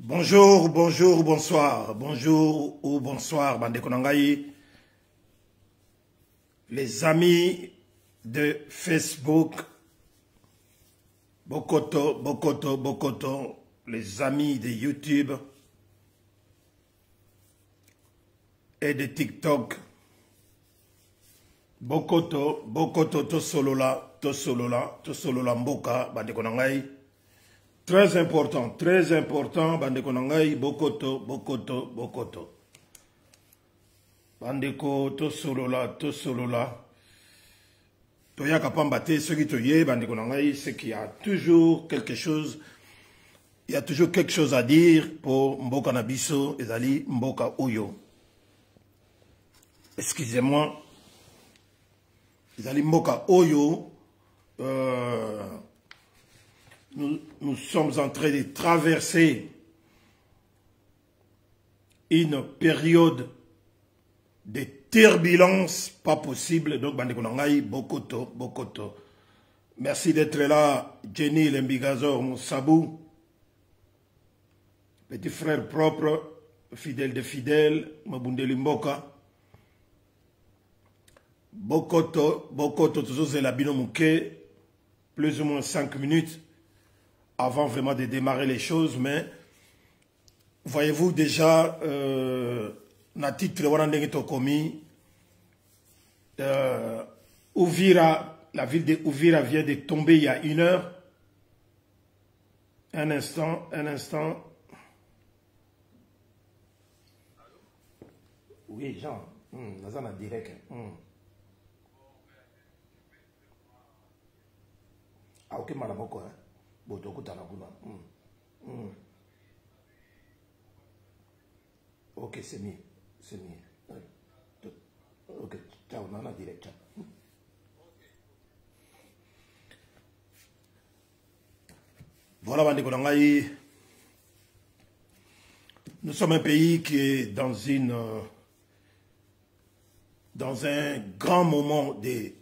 Bonjour, bonjour, bonsoir. Bonjour ou bonsoir, Bande Konangaï. Les amis de Facebook. Bokoto, Bokoto, Bokoto. Les amis de YouTube. Et de TikTok. Bokoto, Bokoto, Tosolola, Tosolola, Tosolola Mboka, Bande Konangaï. Très important, Bande Konangaï, Bokoto, Bokoto, Bokoto. Bandeko, Tosolola, Tosolola. Toya Kapambate, ce qui toye, Bande Konangaï, c'est qu'il y a toujours quelque chose, il y a toujours quelque chose à dire pour Mboka Nabiso, Ezali, Mboka Oyo. Excusez-moi. Ezali Mboka Oyo, nous sommes en train de traverser une période de turbulence pas possible. Donc, Bande Konangaï, Bokoto, Bokoto. Merci d'être là, Jenny Lembigazor, Moussabou, petit frère propre, fidèle de fidèles, Mabundeli Mboka. Bokoto, Bokoto, toujours la bino mouké, plus ou moins 5 minutes avant vraiment de démarrer les choses, mais voyez-vous déjà, na titre Warandenge Tokomi, Ouvira, la ville de Ouvira vient de tomber il y a 1 heure. Un instant. Oui, Jean, Nazan a direct. Ah, ok, Malamoko, hein. Ok, c'est mieux. Ok, ciao, on a direct. Voilà, Bande Konangaï. Nous sommes un pays qui est dans un grand moment de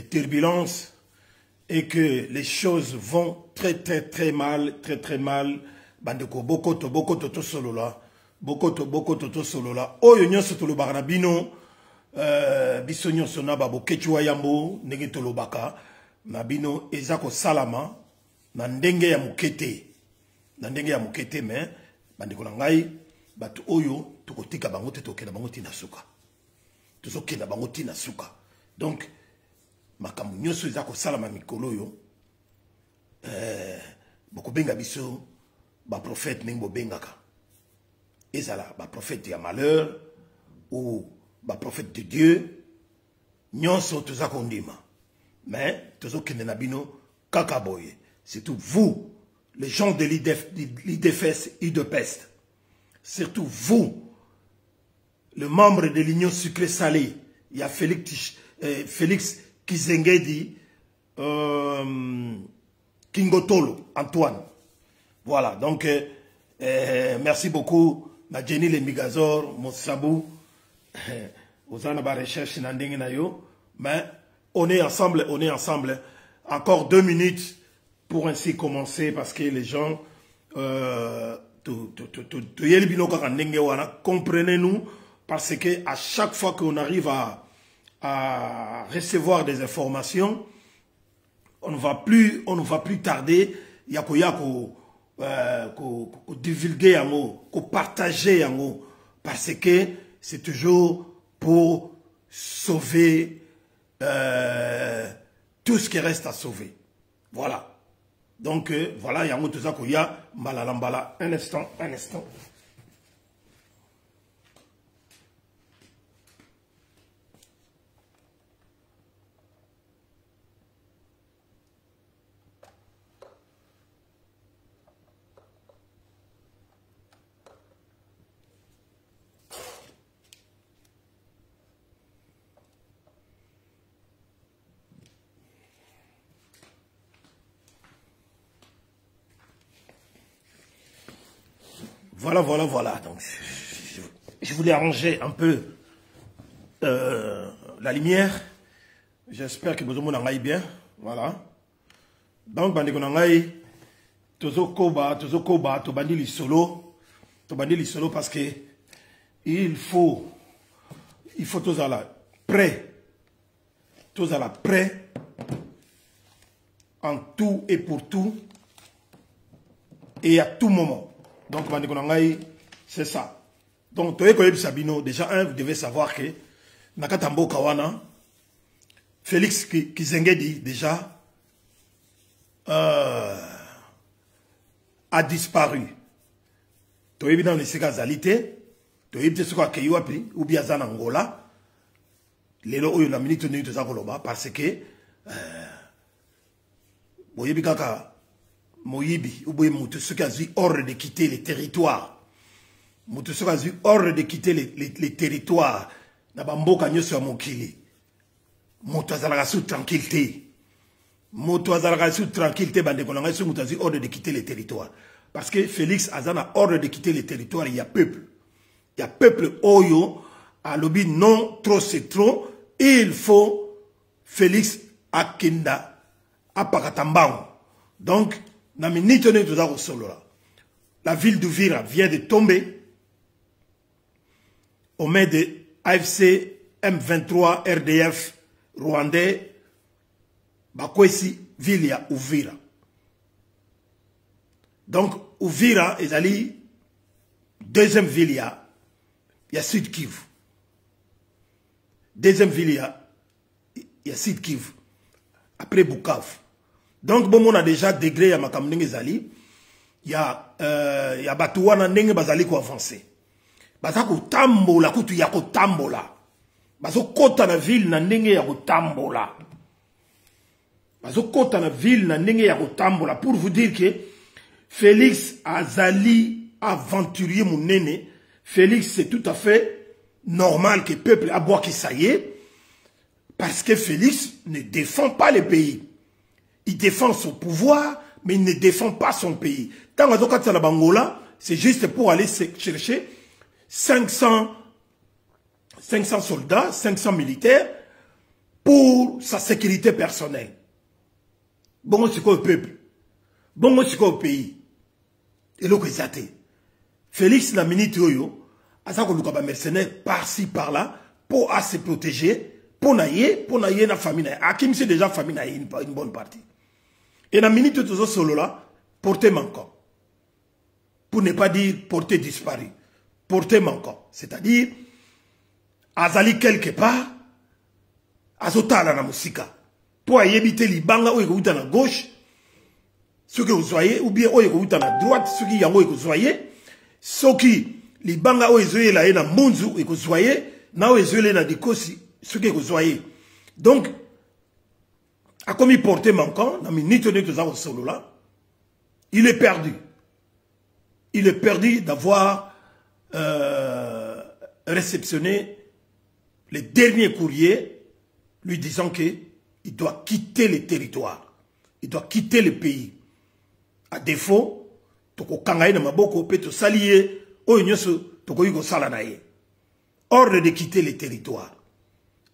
turbulence. Et que les choses vont très mal. Bandeko, Bokoto, Bokoto, Tosolola. Bokoto, Bokoto, Tosolola. Oyo nyonso tolobaka na bino, biso nyonso na babo kechuwa yambo, ndenge tolobaka, na bino ezako salama, na ndenge ya mukete. Na ndenge ya mukete, mais, bandeko na ngai, batu oyo, tukotika bango te tokena bango tina suka. Tuzokena bango tina suka. Donc, makambo nyonso ezako salama mikolo yo bokobenga biso ba prophète ndenge bobengaka ezala ba prophète ya malheur ou ba prophète de Dieu nyonso tozako ndima mais tozokende na bino kaka boye. Surtout vous les gens de l'IDFS IDPEST, surtout vous le membre de l'Union sucré salé, il y a Félix Kizengedi, Kingotolo, Antoine. Voilà, donc merci beaucoup, ma Jenny Lembigazor, Moussabou, Ozana ba recherche nandenge na yo, mais on est ensemble. Encore 2 minutes pour ainsi commencer, parce que les gens, comprenez-nous, parce que à chaque fois qu'on arrive à recevoir des informations, on ne va plus tarder, yako divulguer en haut, partager en haut, parce que c'est toujours pour sauver tout ce qui reste à sauver. Voilà. Donc voilà, yango tout ça koya mbalalambala. Un instant. Voilà. Donc, je voulais arranger un peu la lumière. J'espère que vous m'entendez bien. Voilà. Donc, Bande Konangaï, Tozo koba, tobandi li solo parce que il faut tous à la prêt en tout et pour tout et à tout moment. Donc c'est ça. Donc Sabino, déjà vous devez savoir que Nakatambo Kawana, Félix Kizengedi déjà a disparu. Tu es dans les séquenzalités, tu es sur la Kayuapi ou bien en Angola. Les lois la minute de Zakoloba parce que Moyebi Kaka Moyebi ou bien ceux qui ont eu ordre de quitter les territoires. Ceux qui ont eu ordre de quitter les territoires. Nabamboka nyo sur Mokili. Moto azalaka sous tranquillité. Moto azalaka sous tranquillité bande kolanga sur moto azalaka ordre de quitter les territoires. Parce que Félix Azana ordre de quitter les territoires, il y a peuple. Il y a peuple Oyo à lobby non trop c'est trop. Il faut Félix Akenda Apakatambango. Donc na minute ne tout ça solo là. La ville d'Uvira vient de tomber au main de AFC M23 RDF rwandais bakwesi ville ya Uvira. Donc Uvira est allé deuxième ville ya Sud Kivu. Deuxième ville ya Sud Kivu. Après Bukavu. Donc bon on a déjà degré ya makamnenge zali ya batuwana ndenge bazali ko avancer. Bazako tambola kutu ya ko tambola. Bazo kota na ville na ndenge ya ko tambola. Bazo kota na ville na ndenge ya ko tambola pour vous dire que Félix Azali aventurier munene. Félix c'est tout à fait normal que le peuple a boit qui ça y est parce que Félix ne défend pas le pays. Il défend son pouvoir mais il ne défend pas son pays. Tant que la Bangola, c'est juste pour aller chercher 500 soldats, 500 militaires pour sa sécurité personnelle. Bon, c'est quoi le peuple? Bon, c'est quoi le pays? Et l'autre est Félix la minute yoyo, à ça qu'on a mercenaires par-ci par-là pour se protéger, pour naïe na famille. Akim c'est déjà famille naïe une bonne partie. Et la minute tout ça solo là, porter manquant. Pour ne pas dire porter disparu. Porter manquant. C'est-à-dire, azali quelque part, azotala na musika. Pour éviter les banga ou écouter à gauche, ceux que vous voyez, ou bien ou écouter à droite, ceux qui yango vous voyez, ceux qui les banga ou écouter là na munzu et que vous voyez, na ou écouter na dikosi, ceux que vous voyez. Donc, à comme il portait manquant, dans minute de tout ça au solo là, il est perdu. Il est perdu d'avoir réceptionné les derniers courriers lui disant qu'il doit quitter le territoire. Il doit quitter le pays. À défaut, toko kangaye na maboko pe to salier o nyoso toko yugo sala na ye. Ordre de quitter le territoire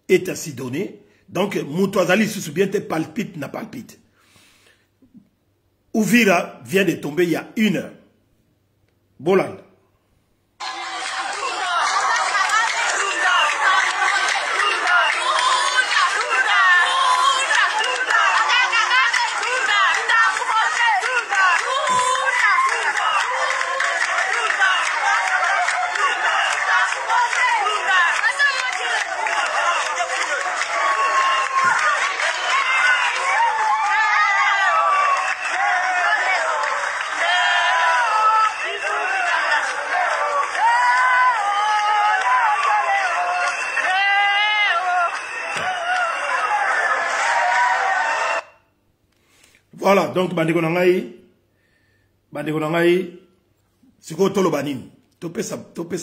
est ainsi donné. Donc, Moutouazali se souvient, palpite, n'a palpite. Uvira vient de tomber il y a 1 heure. Bolan. Voilà, donc, bandeko nangai, c'est quoi tolo banini? Topé sa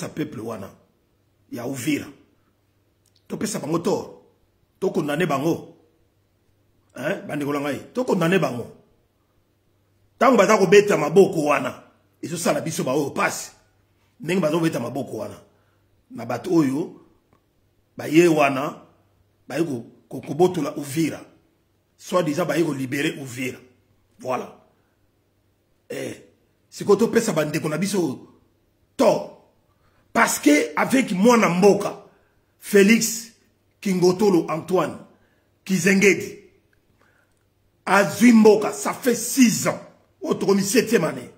peuple wana. Ya Uvira. Topé sa bango tor. To condamné bango. Hein, bandeko nangai, to condamné bango. Tango baza ko beta maboko wana. Eso sala biso ba o passe. Ndenge baza ko beta maboko wana. Na bato oyo ba ye wana ba yiko ko botola Uvira. Soit disant ba yiko libérer Uvira. Voilà. c'est que tu ça bande qu'on a biso tort. Parce que avec moi Namboka, Félix Kingotolo Antoine, Kizengedi, Azwimboka, ça fait 6 ans. Autre 7e année.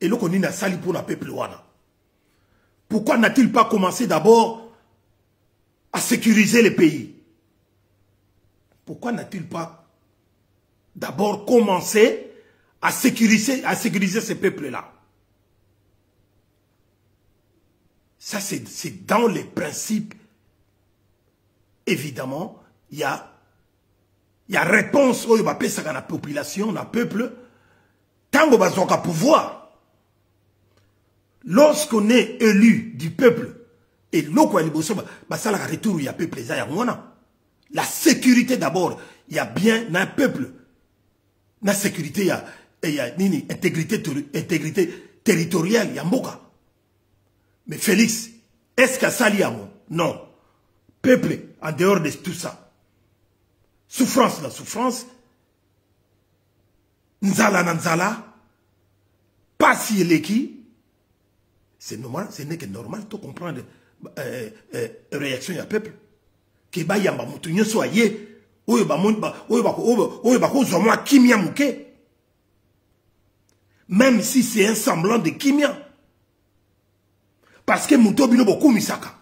Et là, on a sali pour la peuple wana. Pourquoi n'a-t-il pas commencé d'abord à sécuriser le pays? Pourquoi n'a-t-il pas d'abord commencé à sécuriser ces peuples-là? Ça, c'est dans les principes. Évidemment, il y a réponse au à la population, la peuple, tant qu'on va pouvoir. Lorsqu'on est élu du peuple, et l'eau ça la retour, il y a peuple, la sécurité d'abord, il y a bien un peuple. La sécurité, il y a une intégrité territoriale, il y a Mboka. Mais Félix, est-ce qu'il y a ça? Non. Peuple, en dehors de tout ça. Souffrance, la souffrance. Nzala, nanzala. Pas si elle est qui. C'est normal, ce n'est que normal de comprendre réaction du peuple. Que ba yamba mutu nyoso aye. Oyo ba kimia muke. Même si c'est un semblant de kimia. Parce que muto bino boku misaka.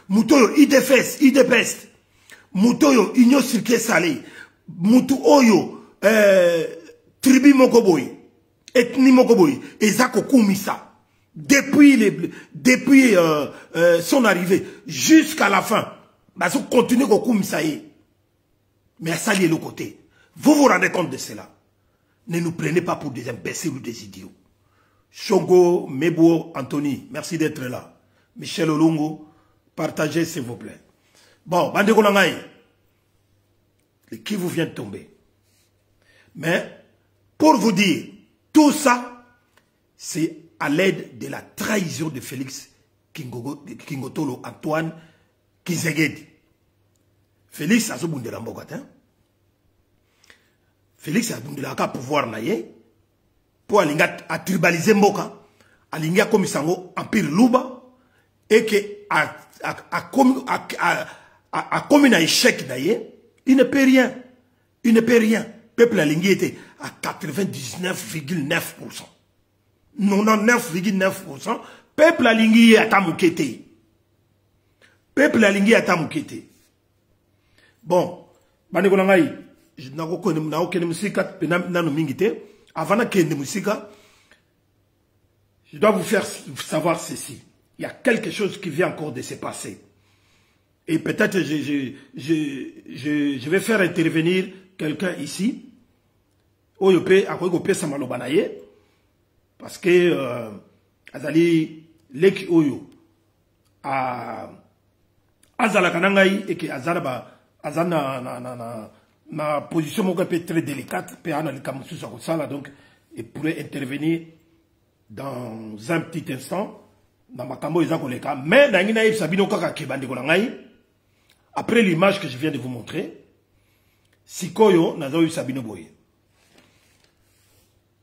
Muto yo idepest. Muto yo inyo sirke salé. Muto oyo tribu mokoboy. Ethnie mokoboy. Ezako kumisa. Depuis son arrivée jusqu'à la fin. Parce qu'on continue au kumisa. Mais à salier le côté. Vous vous rendez compte de cela. Ne nous prenez pas pour des imbéciles ou des idiots. Chongo, Mebo, Anthony, merci d'être là. Michel Olungo, partagez s'il vous plaît. Bon, Bande Konangaï, qui vous vient de tomber. Mais, pour vous dire, tout ça, c'est à l'aide de la trahison de Félix Kingotolo Antoine Kizegedi. Félix a ce la mbogatin. Félix a ce pouvoir naïe. Pour aller à tribaliser Mboka, aller à comme sango empire Luba, et que à comme un échec d'ailleurs, il ne peut rien. Il ne peut rien. Peuple a était à 99,9%. 99,9%. Peuple a l'ingé à Tamoukete. Peuple a l'ingé à Tamoukete. Bon, je n'ai aucune musique, avant de musique, je dois vous faire savoir ceci. Il y a quelque chose qui vient encore de se passer. Et peut-être je vais faire intervenir quelqu'un ici. Parce que azali leki oyo azala kanangai et que azala na position moko peut très délicate peut ana likamusu sa kosala donc il pourrait intervenir dans un petit instant dans makambo eza koleka mais nangi na yebisa bino kaka kebande ko ngai après l'image que je viens de vous montrer sikoyo nazo yebisa bino boye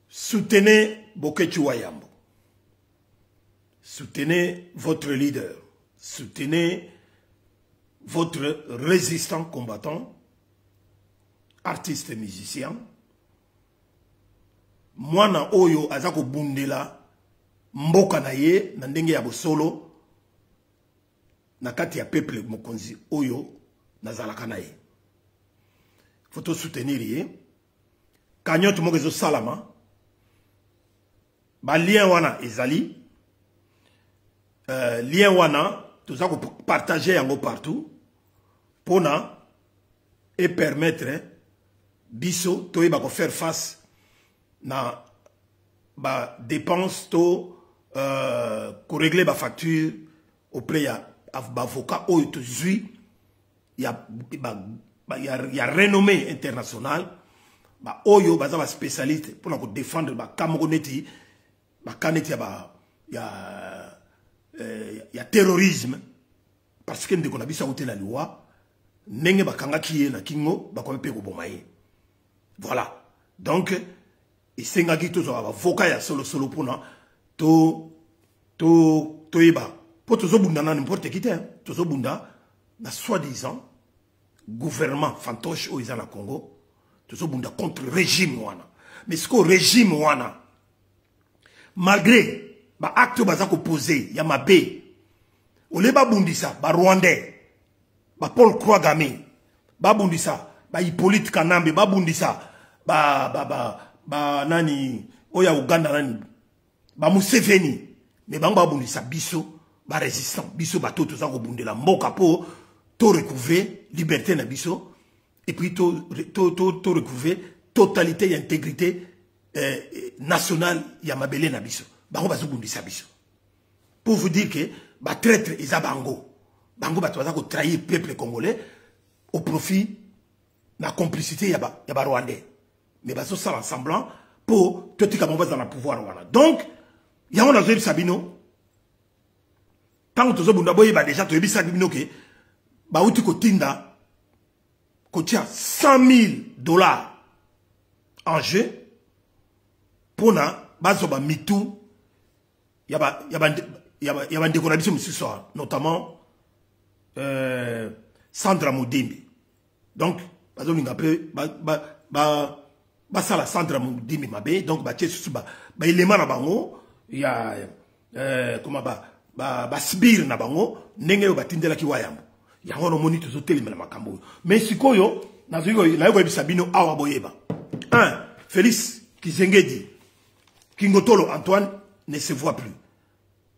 soutenez Bokechi Wayambo, soutenez votre leader, soutenez votre résistant combattant, artiste et musicien. Mwana oyo azako bundela mboka na ye na ndenge ya bosolo na kati ya peuple mokonzi oyo nazalaka na ye. Faut soutenir ye. Kanyoto mokezo salama. Ba lien wana ezali. Lien wana tout ça partager yango partout pona et permettre biso to ba ko faire face na ba dépenses to ko régler ba facture auprès ya avocat ou to zui il y a renommée internationale ba oyo baza ba spécialiste pour ko défendre ba kamogoneti ba kaneti ya terrorisme parce que ndeko na bisa ote la loi nenge bakanga kiye na kingo bakomepe ko bomaye. Voilà. Donc et sengaki to zo avocat ya solo solo pona to iba pour to zo bunda na n'importe qui to zo bunda na soi-disant gouvernement fantoche au na Congo to zo bunda contre le régime wana mais ce que régime wana malgré ba acte bazako posé ya mabe ole ba bundisa ba rwandais ba Paul Kagame ba bundisa ba Hippolyte Kanambe ba bundisa ba nani oya Uganda nani ba Museveni mais bango ba bundisa biso ba résistant biso ba toto za ko bundela mboka po to recouvrer liberté na biso et puis to recouvrer totalité et intégrité nationale ya mabele na biso bango ba zubundisa biso pour vous dire que ba traître isa bango ba to za ko trahir peuple congolais au profit la complicité ya ba rwandais mais ba so ça semblant pour tout ka bomba dans le pouvoir wana donc ya on a vu Sabino tant que to bunda boye ba déjà to yebi Sabino ke ba uti ko tinda ko tia $100,000 en jeu pour na bazo ba mitu ya ba ndeko na biso mususu notamment Sandra Mudimbi donc bazo linga pe ba sala Sandra Mudimbi mabe donc ba tiesu ba élément na bango ya comment ba sbir na bango ndenge yo batindela ki wayambo ya ngono moni to zotelimela makambo mais sikoyo nazo yo bisabino awa boyeba 1 Félix Kizengedi Kingotolo Antoine ne se voit plus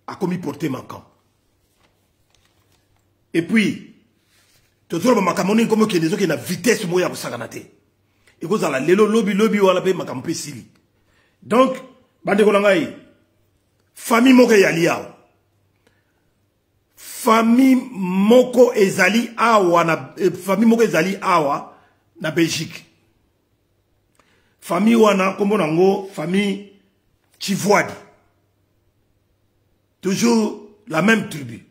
a commis porté manquant et puis tozolo makamoni comme que des na vitesse moya ko saganate et ko zala lelo lobby wala pe makampo sili donc bande ko ngai famille moko ya liao famille moko ezali awa na Belgique famille wana kombo nango famille Chivoadi toujours la même tribu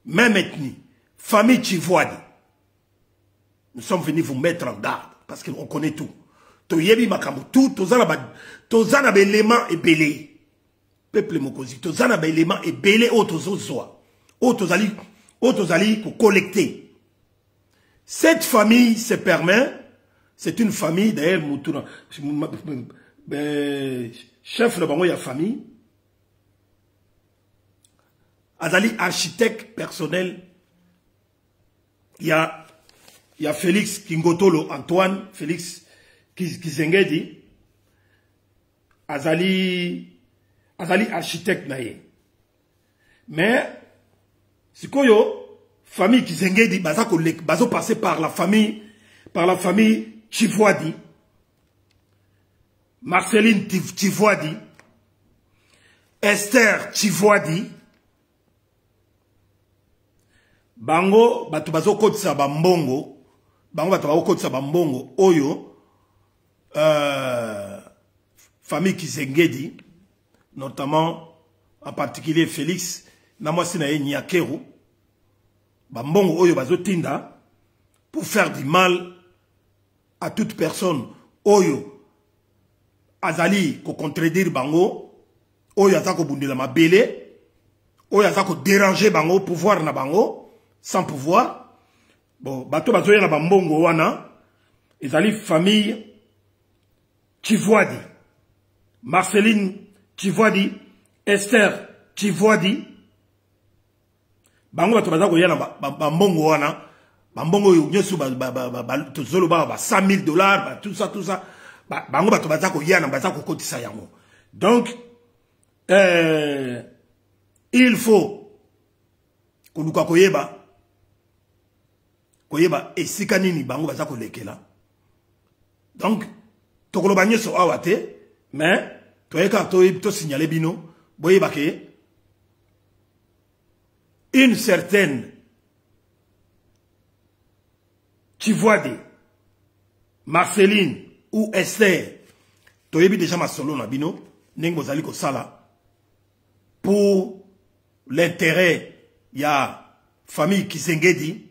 même ethnie famille Chivoadi nous sommes venus vous mettre en garde parce qu'on connaît tout to yebi makambo tout tozana ba élément ebelé peuple mokozi tozana ba élément ebelé autozozoa Autozali pour collecter. Cette famille se permet, c'est une famille, d'ailleurs, chef de la famille, Azali architecte personnel, il y a Félix Kingotolo Antoine, Félix Kizengedi, Azali architecte naye. Mais, si koyo famille Kizengedi bazo passer par la famille Chivoadi, Marceline Chivoadi, Esther Chivoadi, bango bato bazo kotisa bambongo, oyo famille Kizengedi, notamment en particulier Félix na mwasi na ye Nyakeru bambongo oyo bazotinda pour faire du mal à toute personne oyo azali ko contredire bango oyo azako bundela mabele oyo azako déranger bango pouvoir na bango sans pouvoir bon bato bazoya na bambongo wana ezali famille Chivoadi Marceline Chivoadi Esther Chivoadi bango bato baza ko yana bambongo wana bambongo yo nyosu tozolo ba $100,000 tout ça bango bato baza ko yana baza ko kotisa yango donc il faut koluka koyeba esika nini bango baza ko lekela donc tokolo banyeso awate mais toyeka to signaler bino boyeba ke une certaine Chivoadi, Marceline ou Esther, toyebi déjà ma solo na bino, nengo zali ko sala pour l'intérêt ya famille Kizengedi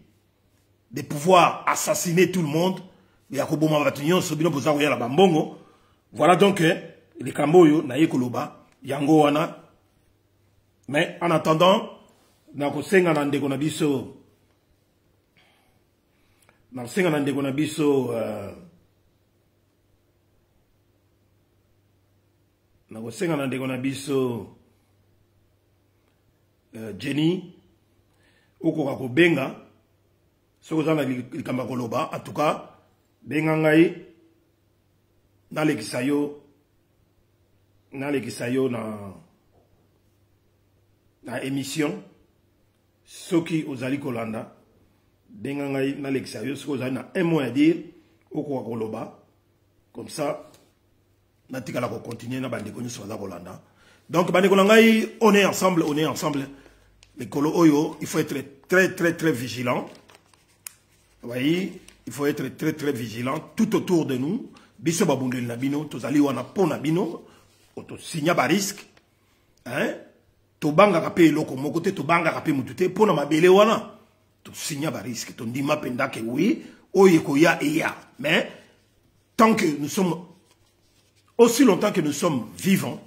de pouvoir assassiner tout le monde, ya ko boma batunyon so bino poza ko ya la bambongo. Voilà donc likambo yo na yekoloba yango wana. Mais en attendant, na kosenga na ndeko na biso Jenny okoka ko benga soko za na likamba koloba en tout cas benga ngai na lekisayo na émission soki ozali kolanda benga ngai na lekisayo soko ozali na un mot à dire okoka koloba comme ça na tikala ko continuer na bande konyo soza kolanda. Donc bande kolanga on est ensemble les colo oyo il faut être très vigilant. Vous voyez, il faut être très vigilant tout autour de nous. Biso babundeli na bino tozali wana pona bino to signa ba risque hein to banga kapé loko moko te to banga kapé mutute pona mabele wana to signa ba risque to ndima penda ke oui oye ko ya et ya. Mais tant que nous sommes aussi longtemps que nous sommes vivants,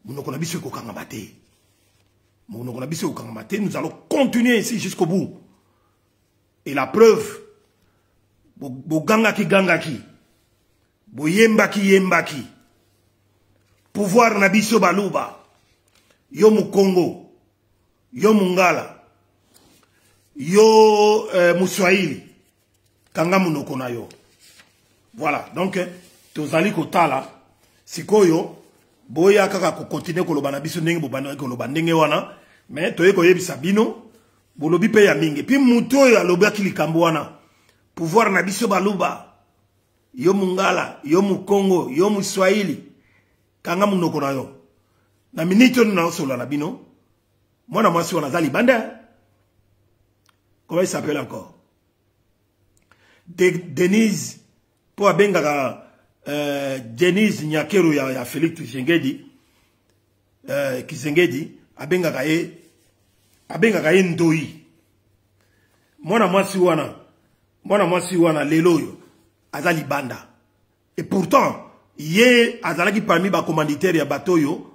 nous allons continuer ici jusqu'au bout. Et la preuve, bo gangaki, bo yembaki, pouvoir nabiso baluba, yo mu Congo, yo mungala, yo muswahili, kanga munoko na yo. Voilà, donc tozali kotala sikoyo boya kaka ko continuer koloba na biso ndenge bobanda koloba ndenge wana mais toye ko yebisa bino bolobi pe ya mingi puis muto ya lobaki likambo wana pouvoir na biso baluba yo mungala yo mu Congo yo mu Swahili kanga munoko na yo na minute na solo na bino mwana mwasi wana zali banda. Comment il s'appelle encore? Denise pour abenga Denise Nyakero ya Félix Kizengedi abenga kae ndoi mwana mwasi wana lelo yo azali banda et pourtant ye azalaki parmi ba commanditaire ya bateau yo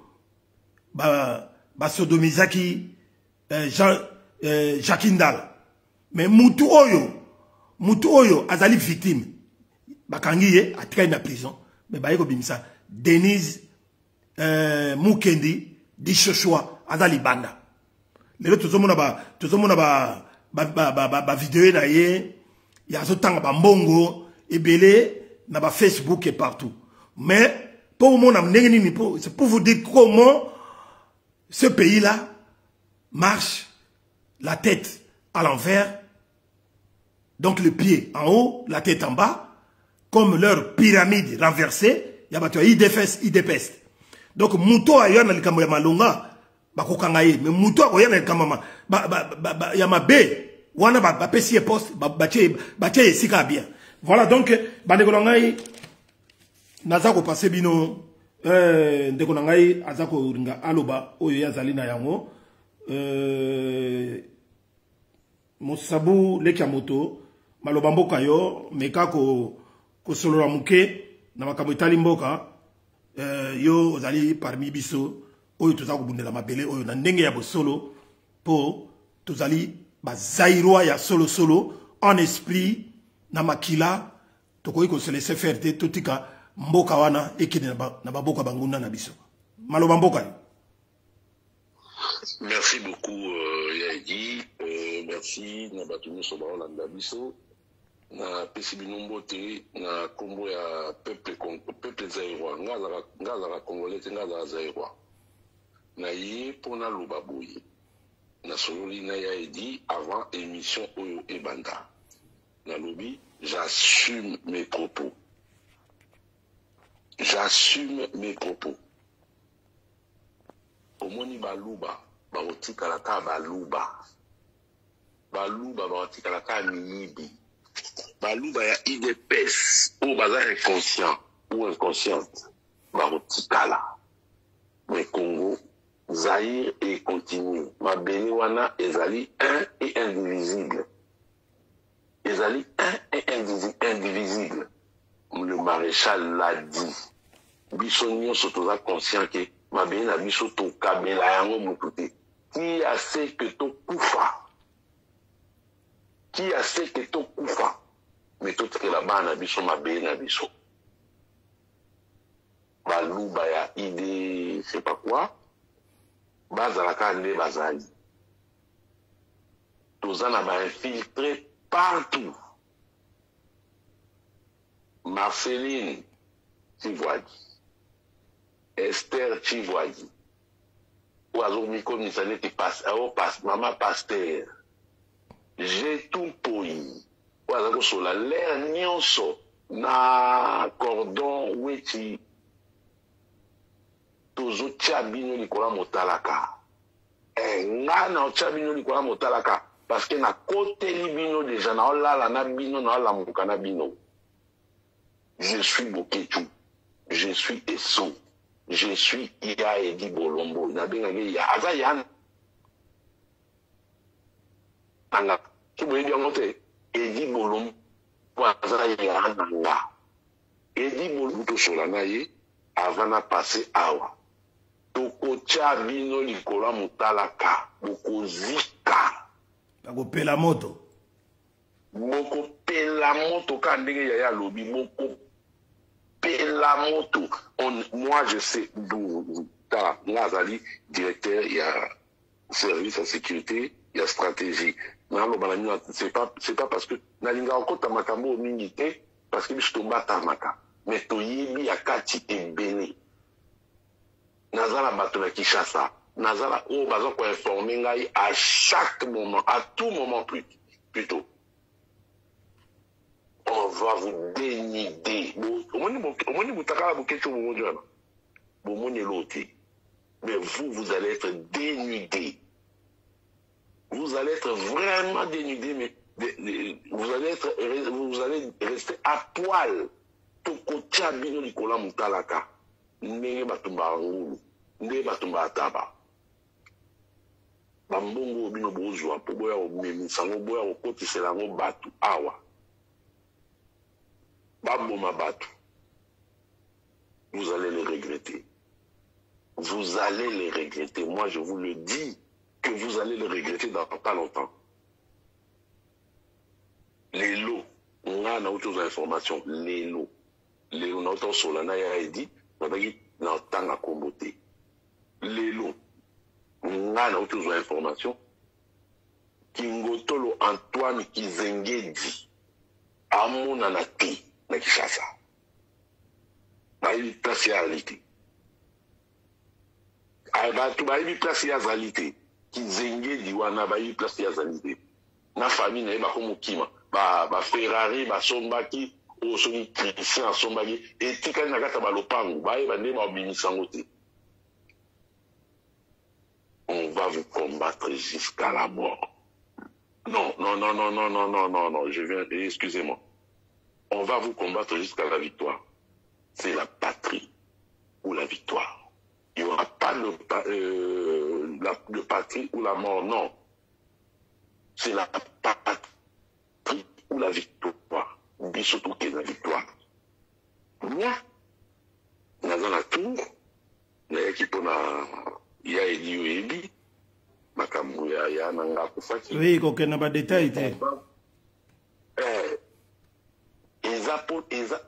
ba sodomizaki Jacques Ndala mais mutu oyo azali victime bakangi ye atika na prison mais ba yeko bimisa Denise Mukendi di Shoshua azali banda lelo tozomona ba vidéo na ye ya zotanga ba mbongo ebele na ba Facebook et partout. Mais pour mon c'est pour vous dire comment ce pays là marche la tête à l'envers, donc le pied en haut, la tête en bas, comme leur pyramide renversée. Il y a des idépestes. Donc, Mouto a yon alikambo ya malonga, bakokangaye, mais Mouto a yon alikambo ya ma bé, wana ba pesi poste, bache sika bien. Voilà, donc, banekolongaye, nazako passe bino, ndekolongaye, azako ringa aloba, oyo yazali na yango, Mosabu Lekiamoto, maloba mboka yo, meka ko solo muke, na makambo itali mboka, yo ozali parmi biso, oyo tozako bundela mabele, oyo na ndenge ya solo, po tozali bazairwa ya solo, en esprit, na makila, tokoi ko se laisser faire te, totika mboka wana, ekide na baboka banguna na biso. Maloba mboka yo. Merci beaucoup, Yaidi. Merci, Nabatumi Sobao Landabiso. Na Pesibinombote, na Kombo ya peuple Zaïrois. Ngazara Congolais, Ngazara Zaïrois. Na ye pona Lubaboui. Na Sololi na Yaidi avant émission Oyo Ebanda. Na Lobi, j'assume mes propos. J'assume mes propos. Omoni baluba. Baotika la ta baluba baotika la ta minibi baluba ya idépès ou baza inconscient ou inconsciente baotika la mais Congo Zaïre et continue mabeli wana ezali un et indivisible ezali un et indivisible le maréchal l'a dit biso nyonso toza conscient ke mabe na biso tokabela yango motu te. Qui a sait que tokufa? Qui a sait que tokufa? Mais tout que la bana biso mabe na biso. Balou baya idée, c'est pas quoi. Bazalaka nde bazali. Tozana ba infiltré partout. Marceline Tivouadi, Esther Tivouadi, Oiseau Miko Misane qui passe, Maman Pasteur, j'ai tout poi, Oiseau sur la l'air nyonso, na cordon weti, tozo tchabino Nicolas Motalaka, nga na tchabino Nicolas Motalaka, parce que na côté libino déjà, na la na bino, na la mukana bino. Je suis Boketu, je suis Esso, je suis Iya Edi Bolombo. Nabengage ya Azayan. Anga, qui veut dire monter Edi Bolombo, Azayan Nanga. Edi Bolombo Solanaye, avant de passer awa. Toko Chabino Nicolas Mutalaka, Boko Zika. Boko Pela Moto. Boko Pela Moto, quand yaya lobby, Boko la moto. Moi, je sais d'où Nazali, directeur, il y a service à sécurité, il y a stratégie. C'est pas parce que Nalinga Okota Makambo Minité, parce que je tombe à Tamaka. Mais Toyebi Akati et Béni. Nazala Batona Kishasa. Nazala, oh, bazan pour informer à chaque moment, à tout moment plutôt. On va vous dénider. Mais vous allez être dénudé. Vous allez être vraiment dénudé, mais vous allez rester à poil. Tokotia bino likola mutalaka. Nenge batumba ngulu. Nenge batumba ataba. Bambongo bino bozwa. Poboya omemi. Sango boya okoti selango batu. Awa. Vous allez les regretter. Vous allez les regretter. Moi, je vous le dis que vous allez les regretter dans pas longtemps. Les lots, on a d'autres informations. Les lots, on a autant Solana et dit, on a dit, on a comboté. Les lots, on a d'autres informations. Kingotolo Antoine Kizengedi, Amon Anati. Na Kishasa. Baïbi place ya réalité. Baïbi place ya réalité. Kizenge diwana baïbi place ya réalité. Na famille na eba komo kima. Ba Ferrari, ba Sombaki, o soni Christian Sombaki. Et tika na kata ba lopango. Baïba ne ba obimisangote. On va vous combattre jusqu'à la mort. Non, je viens, excusez-moi. On va vous combattre jusqu'à la victoire. C'est la patrie ou la victoire. Il n'y aura pas de patrie ou la mort, non. C'est la patrie ou la victoire. Bisoto qui est la victoire. Moi, dans la tour, il y a Elioébi, Makamouya, il y a Nanga Koufaki. Oui, il y a des détails.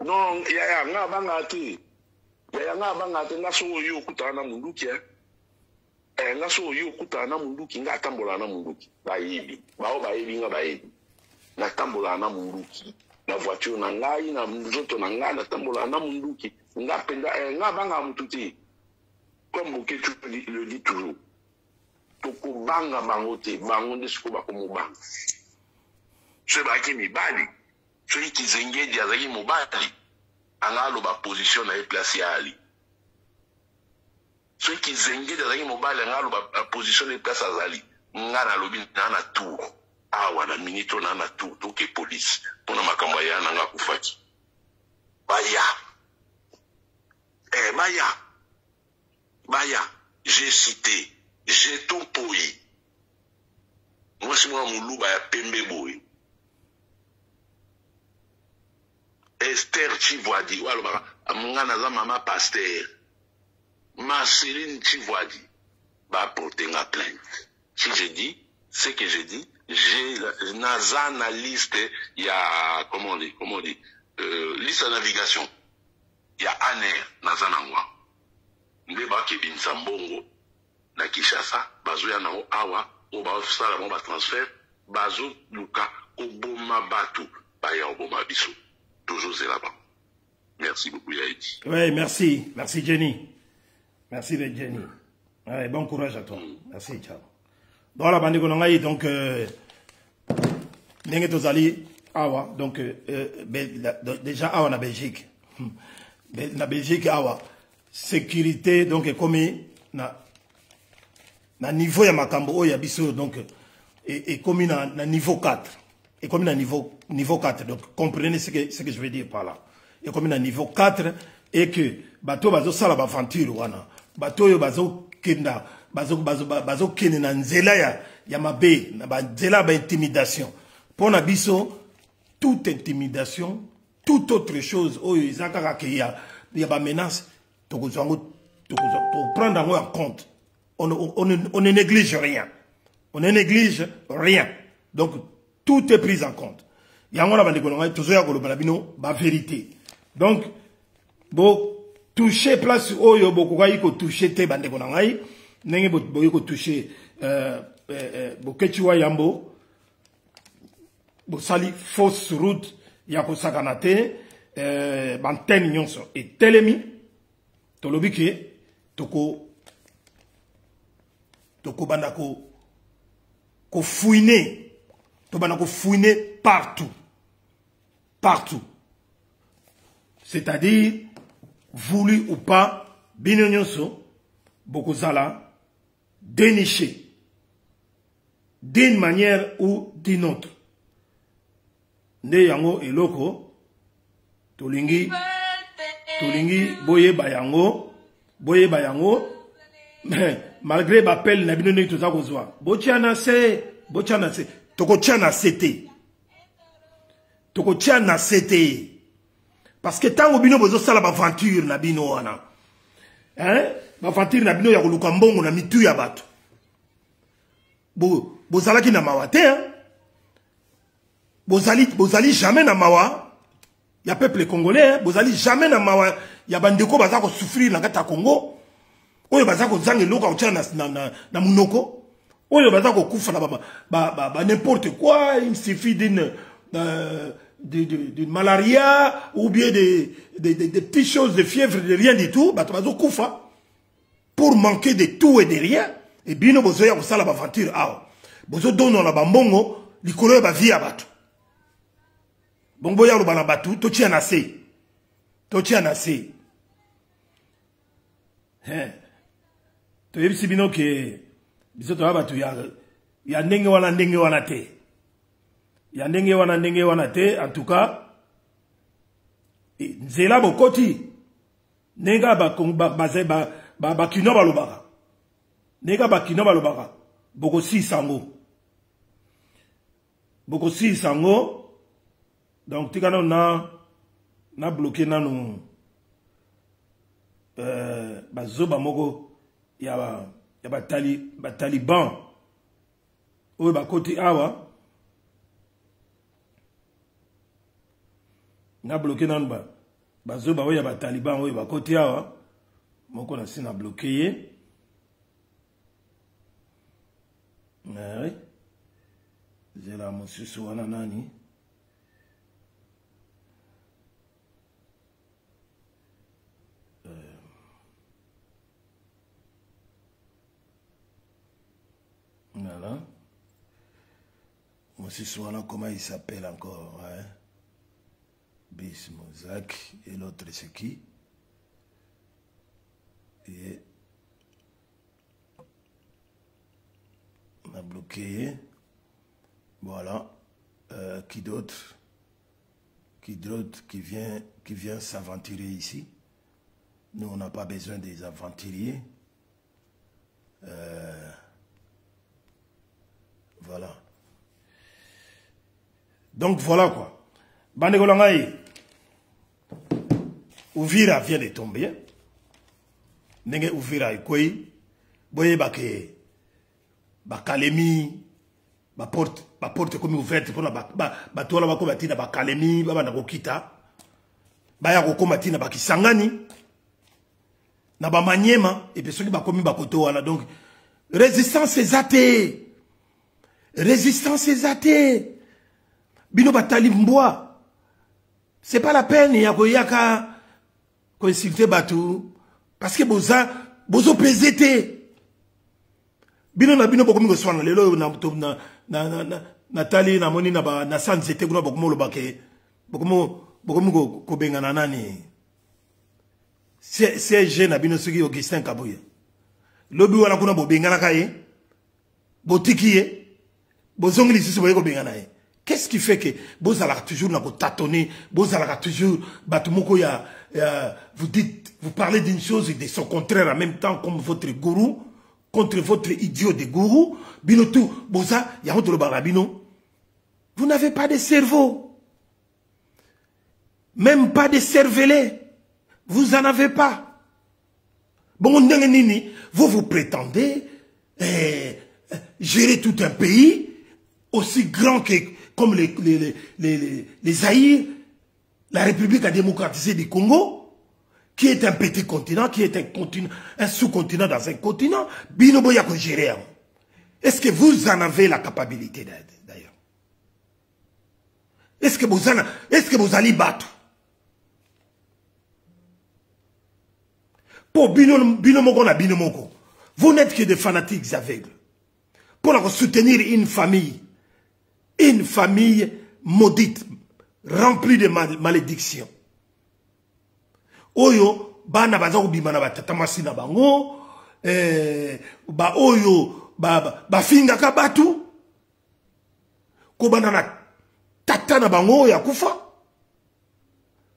Non, il y a un bangati. Il y a un bangati. Naso yo kutana munduki. Naso yo kutana munduki. Nga tambola na munduki. Baïbi. Baïbi nga baïbi. Na tambola na munduki. Na voiture na ngai na nzoto na ngai na tambola na munduki. Nga penda nga banga mututi. Comme Boketu le dit toujours. Toko banga bangote. Bangonde siko bakomo banga. Ce baki mi bali. Celui qui zenge di azaki mobali, anga lo ba position na place ya ali. Celui qui zenge di azaki mobali, anga lo ba position na place azali. Nga na lobi na na tour. Awa na minito na na tour, to ke police. Pona makambo ya na nga kufaki. Baya. Baya. J'ai cité. J'ai ton poyi. Moi c'est moi moulou baya pembe boy. Esther Chivwadi, Amungana Mama Pasteur, Marceline Chivwadi, va porter ma plainte. Si je dis ce que je dis, j'ai na liste, il y a, comment on dit, liste de navigation. Il y a ANER, Nazanangwa. Ndeba Kevin Sambongo, na Kishasa, Bazo Yanao Awa, Oba Sala Bomba Transfert, Bazo Luka, Oboma Batu, Baya Oboma Bissou. Toujours c'est là-bas. Merci beaucoup, Yaïti. Oui, merci. Merci, Jenny. Merci, Jenny. Ouais, bon courage à toi. Merci, ciao. Dans la bande de donc, Nengue Tozali, Awa, donc, déjà, Awa na Belgique. Na Belgique, Awa. Sécurité, donc, comme, na niveau ya makambo, ya biso, donc, et comme na niveau 4. Et comme na niveau 4. Donc, comprenez ce que je veux dire par là. Et comme na niveau 4, et que, bateau, bazo, sala, aventure, wana. Bateau, yo, bazo, kenda, bazo kene na nzela ya mabe na ba nzela ba intimidation pour na biso toute intimidation toute autre chose oyo izaka ka ya ba menace to prendre en compte on ne néglige rien donc tout est pris en compte yango na bandeko ngai toujours ya koloba bino ba vérité donc bo toucher place oyo bokokai ko toucher te bandeko ngai nenge boye ko toucher bokechiwa yambo bosali fausse route ya kosakana te bantene nyonso etelemi tolobi ke toko banda ko fouiner to banda ko fouiner partout c'est-à-dire voulu ou pas bino nyonso bokozala déniché d'une manière ou d'une autre. Nde yango eloko tolingi boye bayango malgré l'appel na bino ne toza kozwa botiana se tokotiana sete parce que tango bino bozo sala ba aventure na bino wana bafatiri na bino ya koluka mbongo na mitu ya bato bozalaki na mawa te bozali jamais na mawa ya peuple congolais bozali jamais na mawa ya bandeko baza ko souffrir na kata Congo oyo baza ko zanga loka otia na munoko oyo baza ko kufa na ba n'importe quoi il suffit d'une malaria ou bien des petites choses de fièvre de rien du tout bato bazo kufa pour manquer de tout et de rien, et bien vous avez ça la aventure vous avez donné la bambongo, l'icolo ba vie à batu. Bon boya le bana batu, to tiens assez, to yeb si bino ke biso to batu ya ndenge wana te, ya ndenge wana te, en tout cas, nzela bokoti, nenga bakino balobaka nega bakino balobaka boko si sango donc tikana na bloqué nanu bazoba moko ya bataliban oyo bakoti awa na bloqué nanu bazoba oyo ya bataliban oyo bakoti awa moko na sina bloqué oui j'ai la mosusu wana nani voilà mosusu wana comment il s'appelle encore ouais. Bis Mozak et l'autre c'est qui et on a bloqué voilà qui d'autre qui vient s'aventurer ici. Nous on n'a pas besoin des aventuriers voilà donc voilà quoi bande kolangai Uvira vient de tomber. Nenge Uvira ikoi. Boye bake. Bakalemi. Porte comme ouverte pour la batola bako batina bakalemi. Baba kokita. Baya koko matina bakisangani. Na ba maniema. Et puis ceux qui bakomi bakoto wala. Donc, résistance est athée. Résistance est athée. Bino batali mboa. C'est pas la peine, il y a koyaka consulter batou parce que bozo pesete. Bino bokomi ko swana lelo na tali na moni na sanzete kuna bokomo lobake bokomi ko bengana nani. C'est jeune na bino soki Augustin Kabuya. Lobi wana kuna bo bengana kaye. Botiki ye. Bozongli sisi boye ko bengana ye. Qu'est-ce qui fait que Bozalaka toujours n'a pas tâtonné, Bozalaka toujours, vous parlez d'une chose et de son contraire en même temps comme votre gourou, contre votre idiot de gourou, Binotou, Boza, Yahoto le Barabino. Vous n'avez pas de cerveau. Même pas de cervelet. Vous en avez pas. Bon, vous prétendez gérer tout un pays aussi grand que comme les Zaïre, la République a démocratisé du Congo, qui est un petit continent, qui est un sous-continent dans un continent, Binobo Yako gérer. Est-ce que vous en avez la capacité d'ailleurs? Est-ce que vous allez battre? Pour Binomoko na Binomoko, vous n'êtes que des fanatiques aveugles. Pour soutenir une famille maudite, remplie de malédictions. Oyo, bana baza ubimana batatamasi na bango, oyo, finga ka batu, ko bana na tata na bango ya kufa,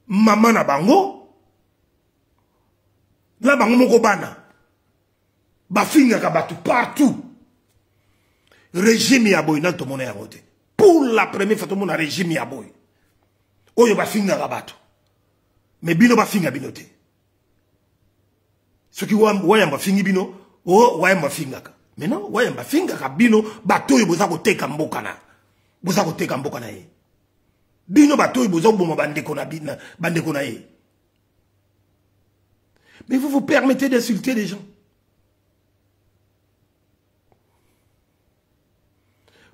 mama na bango, la bango moko bana, finga ka batu partout. Régime ya boy nan to mona ya rote. Pour la première fois, tout le monde a régime ya boy. Oyo ba finga rabato. Mais bino ba finga binote. Ce qui wayamba fingi bino, wayamba finga ka. Mais non, wayamba finga ka bino, bato yo boza ko teka mboka na. Boza ko teka mboka na ye. Bino bato yo boza ko bandeko na ye. Mais vous vous permettez d'insulter les gens.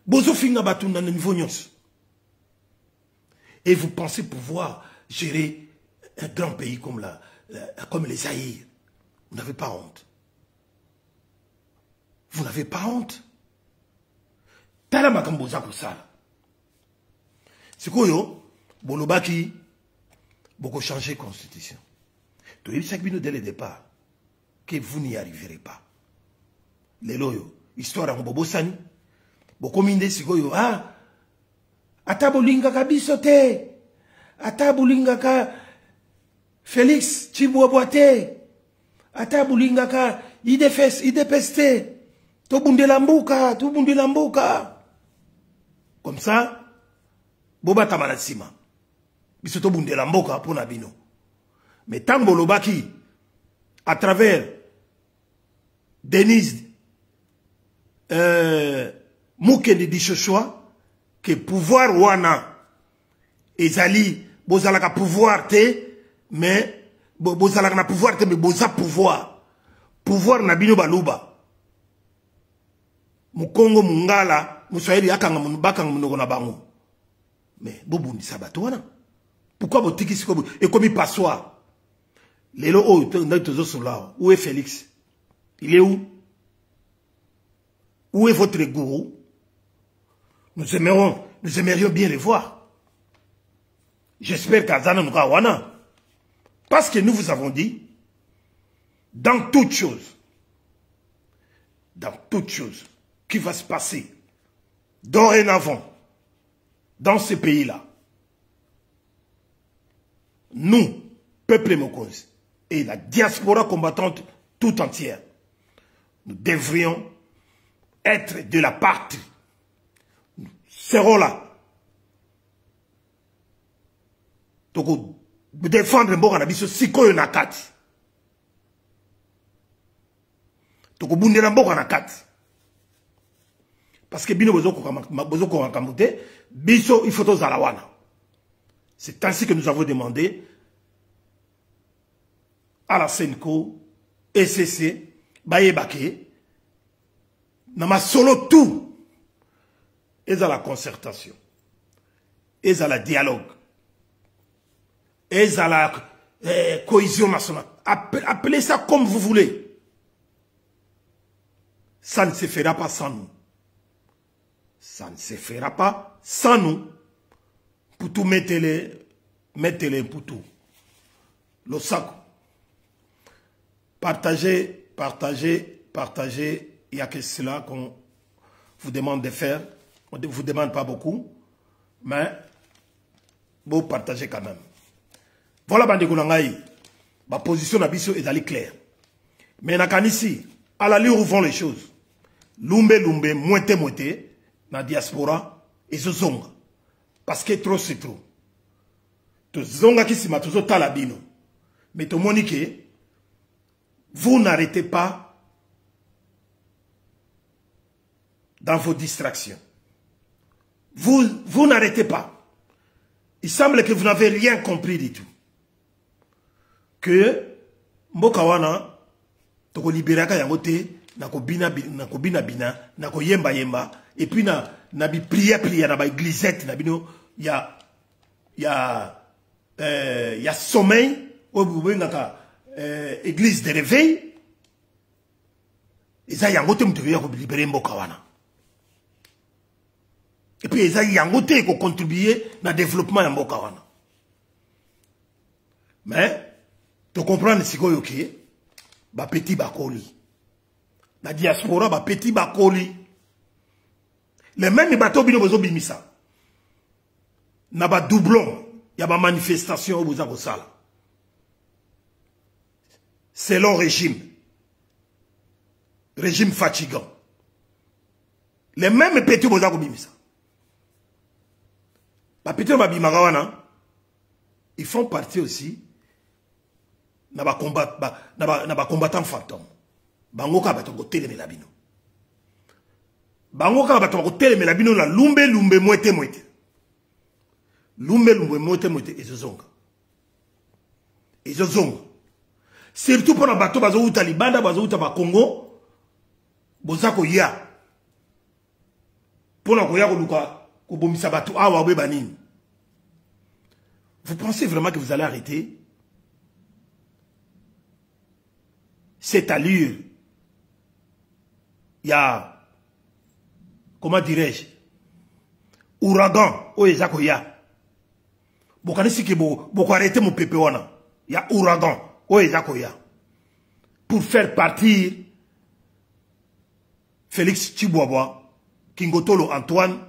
Bozo finga batou dans le niveau nyos. Et vous pensez pouvoir gérer un grand pays comme les Zaïre. Vous n'avez pas honte. Vous n'avez pas honte. Tala makamboza pour ça. C'est quoi yo? Bolobaki, beaucoup changer la constitution. Tu as dit dès le départ que vous n'y arriverez pas. Les loyaux, histoire en Bobosani. Bokominde sikoyo ata bolinga kabiso te ata bolinga ka Félix Chibuabwa te ata bolinga ka IDPS te to bundela mbuka comme ça boba tamana sima biso to bundela mboka pona bino mais tango lobaki à travers Denise Moukende di chochoa que pouvoir wana ezali bozalaka pouvoir te mais bozalaka na pouvoir te mais boza pouvoir na bino baluba mukongo mungala muswahili akanga munubakanga munoko na bango mais bobundi sabato wana pourquoi botiki siko et comme passoir lelo o tozo solao où est Félix? Il est où? Où est votre gourou? Nous aimerions bien les voir. J'espère qu'Azana nous wana. Parce que nous vous avons dit, dans toute chose qui va se passer dorénavant dans ce pays-là, nous, peuple Mokonzi, et la diaspora combattante tout entière, nous devrions être de la patrie. Nous serons là. Toko défendre mboka na biso sikoyo na kati. Tokobundela mboka na kati. Parce que bino bozo ko kamute, biso il faut tozala wana. C'est ainsi que nous avons demandé à la Senko, ECC, Bayebake, nama solo tout, et à la concertation, et à la dialogue, et à la cohésion nationale. Appelez ça comme vous voulez. Ça ne se fera pas sans nous. Ça ne se fera pas sans nous. Pour tout mettez-les pour tout. Le sac. Partagez, partagez, partagez. Il n'y a que cela qu'on vous demande de faire. On ne vous demande pas beaucoup. Mais vous partagez quand même. Voilà, Bandeko Nangaï. Ma position d'Abisso est d'aller claire. Mais ici, à la lieu où vont les choses. Lumbe, lumbe, moite, moite, na diaspora, et ce zonga. Parce que trop c'est trop. To zonga qui si matozo talabino. Mais to monique, vous n'arrêtez pas dans vos distractions. Vous n'arrêtez pas. Il semble que vous n'avez rien compris du tout. Que Mbokawana, toko libéraka yangote, nako bina bina, nako yemba yemba, et puis na bi prière na ba glisette, na bino, ya sommeil, ou naka église de réveil, et ça yangote mtouye ko libérer Mbokawana. Et puis ça yangote ko contribuer na développement ya Mbokawana. Mais tu comprends ce que ok, ba petit bakoli. La diaspora ba petit bakoli. Les mêmes bateaux bino bozo bimisa. Na ba doublon, ya ba manifestation boza ko sala. Selon régime. Régime fatigant. Les mêmes petits boza ko bimisa. Ba petit ba bimaka wana, ils font partie aussi na ba combattant fantôme. Bangoka ba toko telemela bino. Bangoka ba toko telemela bino la lumbe moite moite. Lumbe moite moite ezozonga. Ezozonga. Surtout pour na bato bazo uta libanda bazo uta ba Congo bozako ya. Pour na koya ko luka ko bomisa bato awa be banini. Vous pensez vraiment que vous allez arrêter cette allure? Il y a, comment dirais-je, ouragan, oezako ya. Bokanisi ki boko arrêter mon pépé wana. Il y a ouragan, oezako ya. Pour faire partir Félix Chiboaba, Kingotolo Antoine,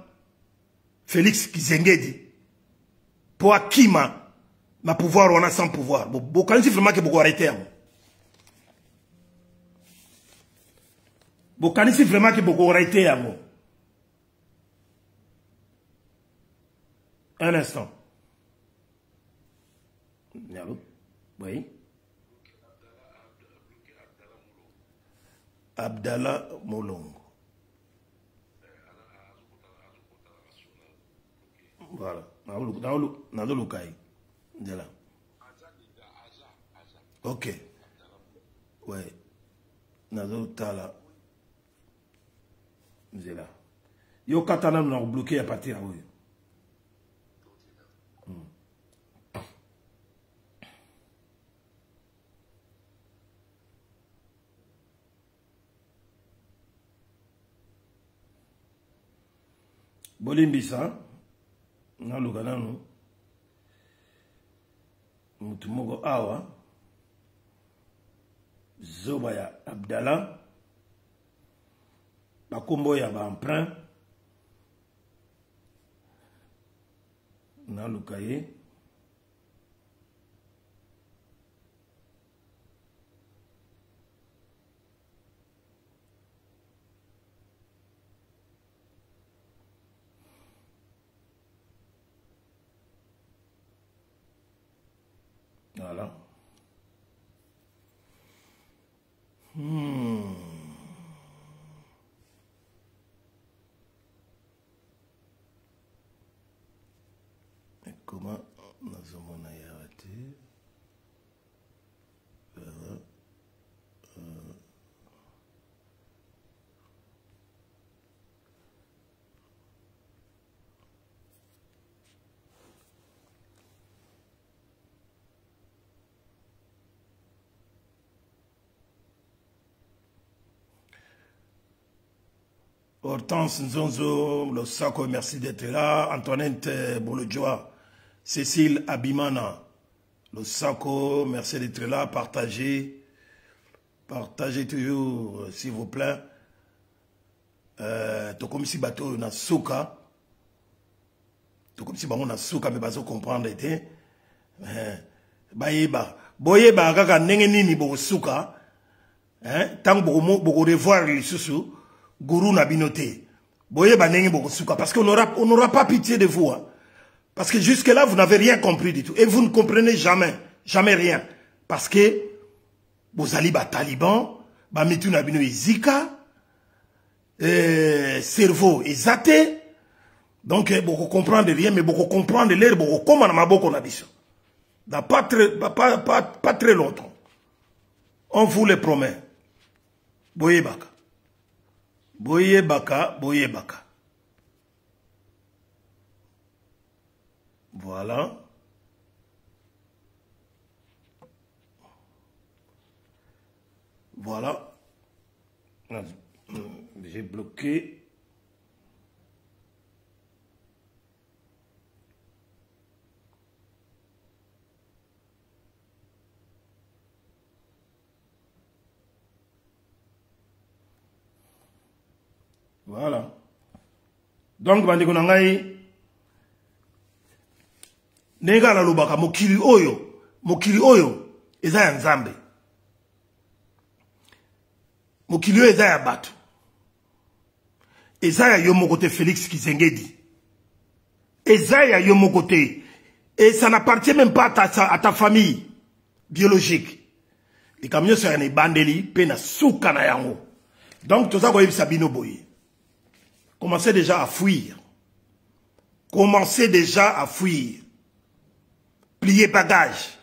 Félix Kizengedi, pour Akima, na pouvoir wana sans pouvoir. Bokanisi vraiment que boko arrêter. Vous connaissez vraiment que beaucoup auraient été à moi. Un instant. Oui. Abdallah Molongo. Voilà. Dans le Lukaï. Ok. Oui. Dans le Tala. Là. Yo katana nous bloqué à partir de oui. Bolimbisa na lugana no mutumogo awa zoba ya Abdallah bakombo ya ba emprunt na lukaye Voilà. Et comment nous avons arrêté? Voilà. Hortense Nzonzo, le Sako, merci d'être là. Antoinette Bouloudjoa, Cécile Abimana, le Sako, merci d'être là. Partagez toujours, s'il vous plaît. Comme si bateau na souka, comme si bateau na souka, mais bateau comprendre était. Baïba, boyeba kaka nenge nini bo souka, tant beaucoup revoir les sous. Gourou n'a binoté. Boye banenge bokosuka. Parce qu'on n'aura pas pitié de vous. Hein. Parce que jusque-là, vous n'avez rien compris du tout. Et vous ne comprenez jamais. Jamais rien. Parce que vous allez ba taliban, ba mitu na bino izika, cerveau ezaté. Donc, beaucoup comprendre rien, mais beaucoup comprendre l'air, beaucoup comme on a beaucoup d'habitude. Dans pas très longtemps. On vous le promet. Boye baka. Boye baka, boye baka. Voilà. Voilà. J'ai bloqué. Voilà. Donc, bandeko na ngai nega la lubaka mokili oyo eza ya nzambe. Mokili oyo eza ya bato. Eza ya yo moko te Félix Tshisekedi. Eza ya yo moko te. Et ça n'appartient même pas à ta famille biologique. Les camions sont en bandeli pe na souka na yango. Donc tout ça ko yebisa bino boye. Commencez déjà à fuir. Commencez déjà à fuir. Pliez bagage.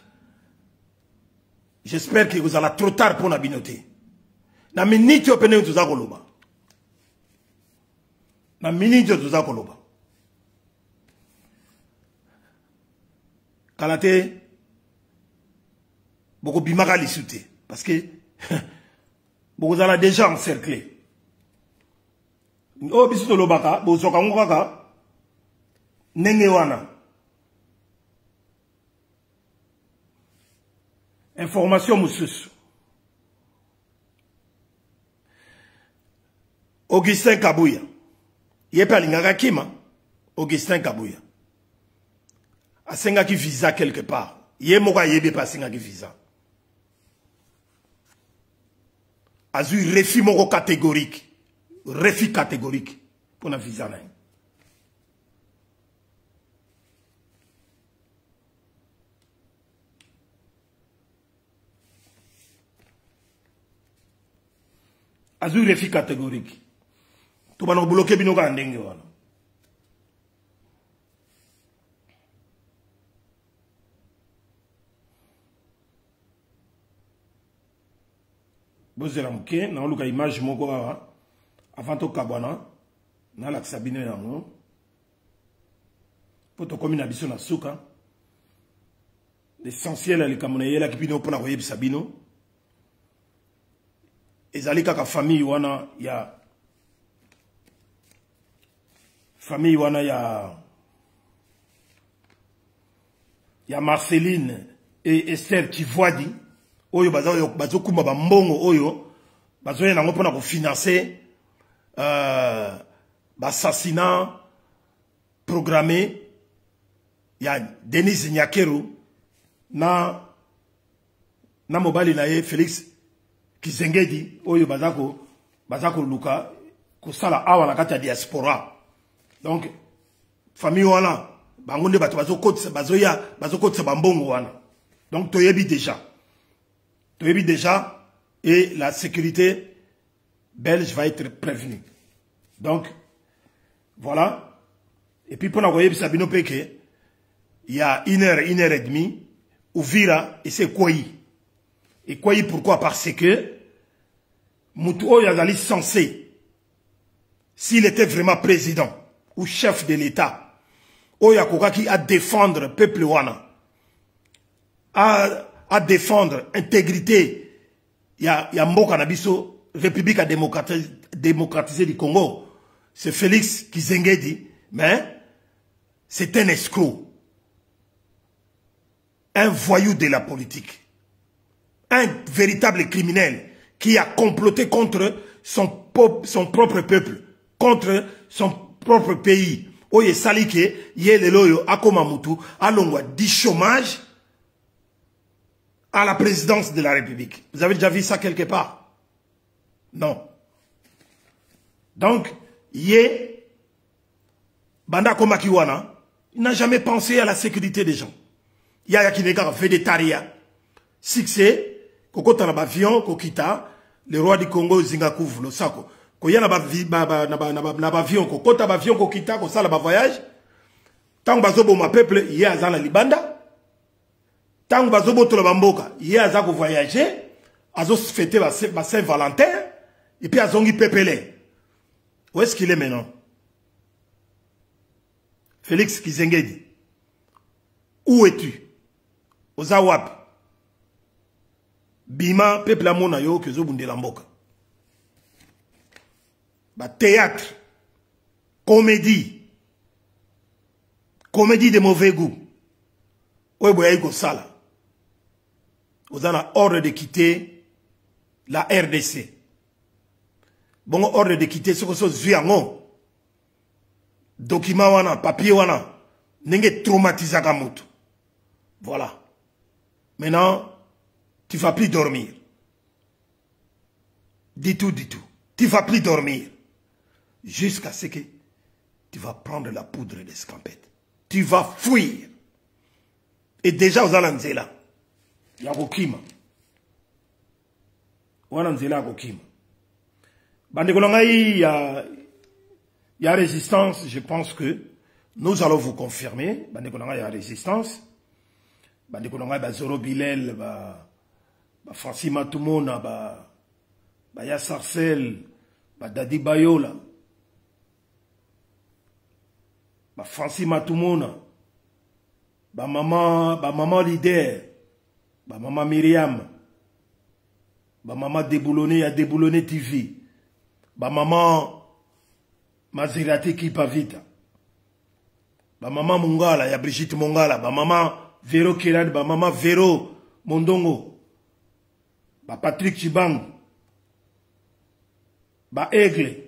J'espère que vous allez trop tard pour la binoter. Na minute au peine tout ça koloba. Na minute tout ça koloba. Kalate beaucoup bimaka lisute parce que beaucoup allez déjà encerclé. Oh, bisu to lobaka, bo soka ngokaka nenge wana. Information mususu. Augustin Kabuya. Yepa lingaka kima. Augustin Kabuya. Asenga ki visa quelque part. Ye moka yebe pa asenga ki visa. Azu refus moko catégorique. Refus catégorique pour la visa. Azur refus catégorique. Tout le monde bloqué bino ka ndenge wana. Bozela mke na oluka image moko awa. Avant to kabwana na la sabine yango poto komi na biso na suka l'essentiel ali kamona yela kipino pona ko yebisa bino ezali kaka famille wana ya Marceline et Esther Tivwadi oyo bazo kuma ba mbongo oyo bazo yena ngo pona ko financer l'assassinat programmé il y a Denis Nyakero na mobali na ye Félix Tshisekedi oyo bazako luka kosala awa na kati ya diaspora. Donc famille wana bango nde bato bazokotisa bambongo wana Donc, Toyebi déjà. Toyebi déjà, et la sécurité belge va être prévenue. Donc, voilà. Et puis, pour la voyer, Sabino Peke, il y a une heure et demie, Ouvira, et c'est Kouaï. Et Kouaï, pourquoi? Parce que, Moutou Yazali censé, s'il était vraiment président, ou chef de l'État, Oyakoka qui a défendre le peuple Wana, à défendre l'intégrité, il y a Mboka Nabiso, République à démocratiser du Congo, c'est Félix Kizengedi, mais c'est un escroc, un voyou de la politique, un véritable criminel qui a comploté contre son propre peuple, contre son propre pays. Oye salike, yé loyo akomamutu, alongwa du chômage à la présidence de la République. Vous avez déjà vu ça quelque part? Non. Donc, yé, Banda Komakiwana, il n'a jamais pensé à la sécurité des gens. Yaya Kinega fait des taria. Succès, Koko Tanabavion, Kokita, le roi du Congo, Zingakouf, le Sako. Ko yana bavion ko kota bavion ko kita ko sala ba voyage tangu bazobo ma peuple ye azana libanda tangu bazobo to la bamboka ye azako voyager azo fêter ba Saint-Valentin et puis azongi pepele. Où est-ce qu'il est maintenant? Félix Kizengedi, où es-tu? Ozawap bima peuple amona yo ke zo bundela mboka. Bah, théâtre, comédie de mauvais goût. Oui, vous sala. Vous avez ordre de quitter la RDC. Bon, ordre de quitter ce que ce soit document wana, papier wana, n'enge traumatisé kamutu. Voilà. Maintenant, tu vas plus dormir. Dis tout. Tu vas plus dormir. Jusqu'à ce que tu vas prendre la poudre d'escampette. Tu vas fuir. Et déjà, aux Alanzela, il y a Rokima. Aux Alanzela, Rokima. Il y a résistance, je pense que nous allons vous confirmer. Il y a résistance. Il y a Zoro Bilel, Francima Toumouna, il y a Sarcel, Dadi Bayola. Ba Francis Matumona, ba maman leader, ba maman Myriam, ba maman Déboulonné à Déboulonné TV, ba maman Mazirati Kipavita, ba maman Mongala, ya Brigitte Mongala, ba maman Vero Kirad, ba maman Vero Mondongo, ba Patrick Chibang, ba Aigle,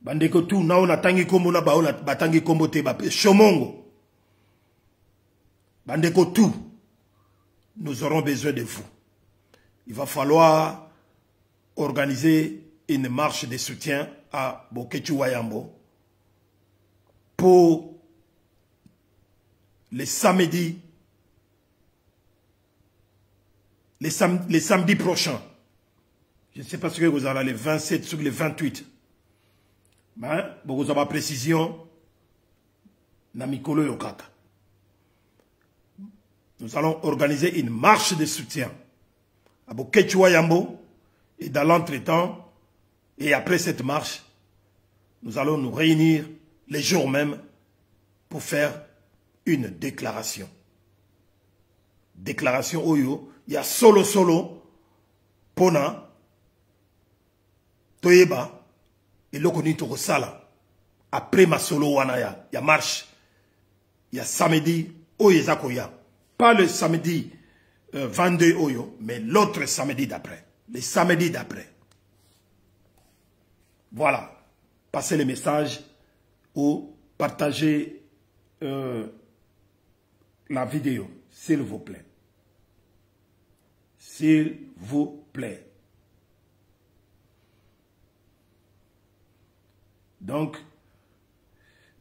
bandeko tout na ona tangi kombo na baola batangi kombo te ba chomongo bandeko tout nous aurons besoin de vous. Il va falloir organiser une marche de soutien à Boketu Wayambo pour les samedis prochains. Je ne sais pas ce que vous allez les 27 sur les 28. Ben, vous avez précision. Namikolo Yokaka. Nous allons organiser une marche de soutien à Boketu Wayambo. Et dans l'entretemps, et après cette marche, nous allons nous réunir les jours même pour faire une déclaration. Déclaration Oyo. Il y a solo Pona Toyeba. Et l'okoni toko sala. Après ma solo wanaya, il y a marche. Il y a samedi Oyezakoya. Pas le samedi 22 Oyo, mais l'autre samedi d'après. Les samedis d'après. Voilà. Passez le message ou partagez la vidéo, s'il vous plaît. S'il vous plaît. Donc,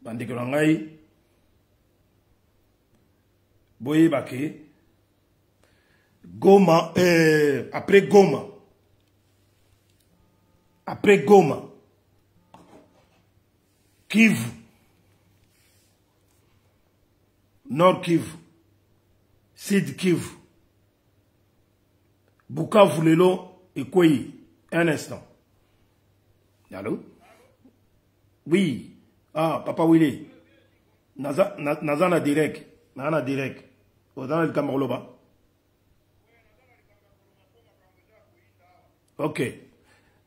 Bandekolangai, Boye Bake, Goma, après Goma. Après Goma. Kivu. Nord Kivu. Sud Kivu. Bukavu Lelo et Kouyi. Un instant. Allô? Oui. Ah, Papa Willy. Nazana direct. Nazana direct. Ozana le Cameroun. Ok.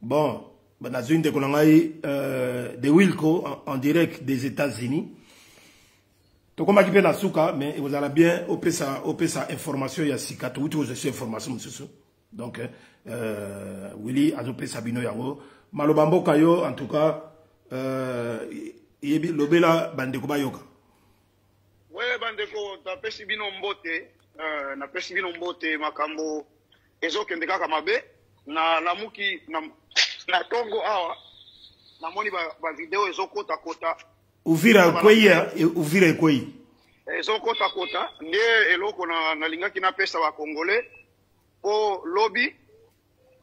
Bon. Nazune de Konangaï de Wilco en direct des États-Unis. Donc, comme je suis souka, mais vous allez bien opérer sa information. Il y a 6 4 8 informations. Donc, Willy a opéré sa bino yango. Malobambo kayo, en tout cas, lobela bandeko bayoka. Oui, bandeko, na pesi bino mbote, makambo, ezo kende kaka mabe, na lamuki, na tongo awa, na moni ba video ezo kota. Uvira Kouyi. Ezo kota, nde eloko na lingaki na pesa wa Congolais, po lobby,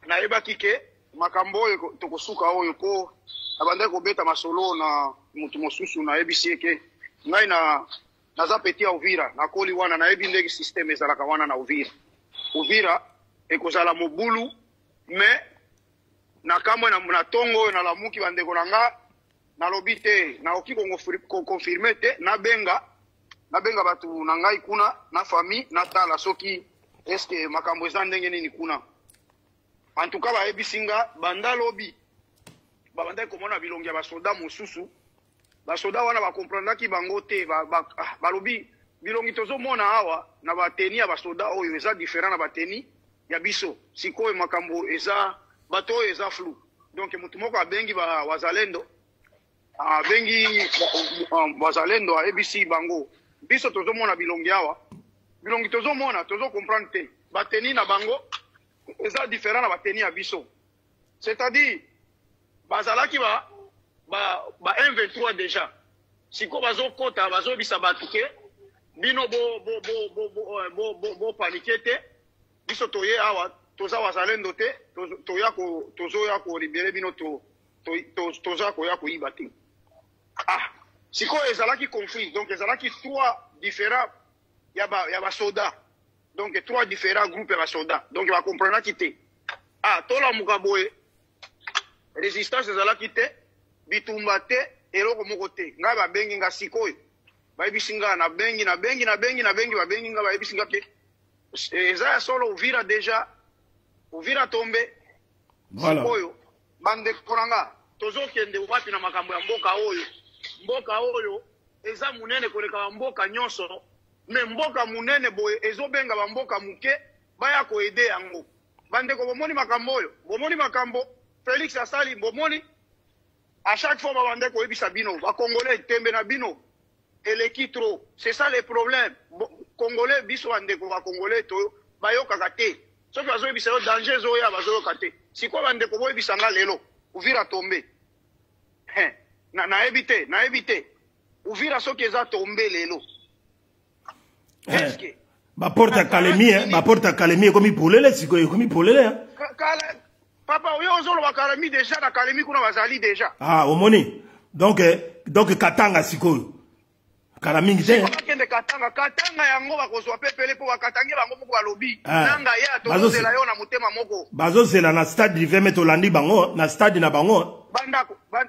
na eba kike, makambo oyo tokosuka oyo po abandaki kobeta masolo na mutu mosusu na ebisi eke ngai naza peti ya Uvira nakoli wana nayebi ndenge systeme ezalaka wana na Uvira ekozala mobulu me nakamwe na tongo oyo nalamuki bandeko na nga nalobi te naoki konfirme te nabenga bato na ngai kuna na famille natala soki eske makambo eza ndenge nini kuna. En tout cas, baebisinga banda lobi babanda komona bilongi ya basoda mosusu basoda wana bakomprendre ki bango te balobi bilongi tozomona awa na bateni ya basoda oyo eza différent na bateni ya biso sikoyo makambo eza bato oyo eza flou. Donc mutu moko abengi wazalendo aebisi bango biso tozomona bilongi awa bilongi tozomona tozokomprendre te bateni na bango eza différent na bateni ya biso. C'est-à-dire bazalaki ba M23 déjà. Siko bazokota bazobisa batuke bino bo paniquete biso toye awa toza wazalendo te tozoya ko libérer bino toza ko ya ko ibate. Ah, siko ezalaki conflit donc ezalaki 3 différents ya ba soda. Donc, 3 différents groupes de soldats. Donc, il va comprendre qui était. Ah, tola mukaboe. Résistance de la kite. Bitumbate. Et l'autre mokote. Nga ba bengi nga sikoy. Ba ebisinga na bengi. Ba bengi nga ba ebisinga ke. Eza solo Uvira déjà. Uvira tombe. Voilà. Sikoyo. Bande konanga. Tozo kende wapi na makambo ya mboka oyo. Mboka oyo. Eza munene koleka mboka nyonso. Mais mboka munene boye ezobenga ba mboka muke baya ko aider yango bandeko bomoni makambo oyo bomoni makambo Félix asali bomoni à chaque fois bandeko ebisa bino ba congolais tembe na bino eleki trop c'est ça le problème congolais biso bandeko ba congolais to bayoka kate soki bazo ebisa yo danger zo ya bazo kate siko bandeko boye bisanga lelo Uvira tombe na ebite Uvira soki eza tombe lelo. Baporta Kalemi comme polele sikoyo comme polele papa oyo ozolo ba Kalemi déjà na Kalemi kuna bazali déjà ah omoni donc Katanga sikoyo Kalemi ngite bakende Katanga yango bakozwa pepele po bakatange bango moko balobi nanga ya tozela yo na mutema moko bazozela na stade du 20 mètres olandi bango na stade na bango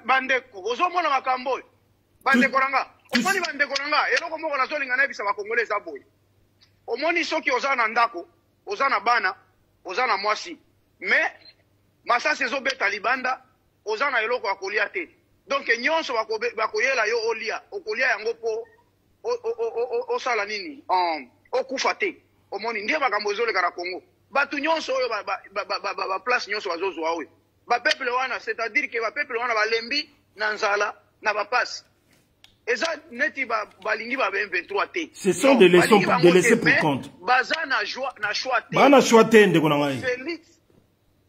bandeko ozomona makambo bandeko nanga omoni bandeko nanga eloko moko nazolinga na bisa ba Congolais za boy omoni soki oza na ndako oza na bana oza na mwasi mais masasi ezobeta libanda oza na eloko ya kolia te donc nyonso bakoyela yo olia okolia yango po osala nini okufa te omoni ndiye makambo ezoleka na Congo batu nyonso oyo ba place nyonso bazozwa oyo ba peuple wana c'est-à-dire que ba peuple wana balembi na nzala na bapasi. Ce sont des leçons de laisser pour compte.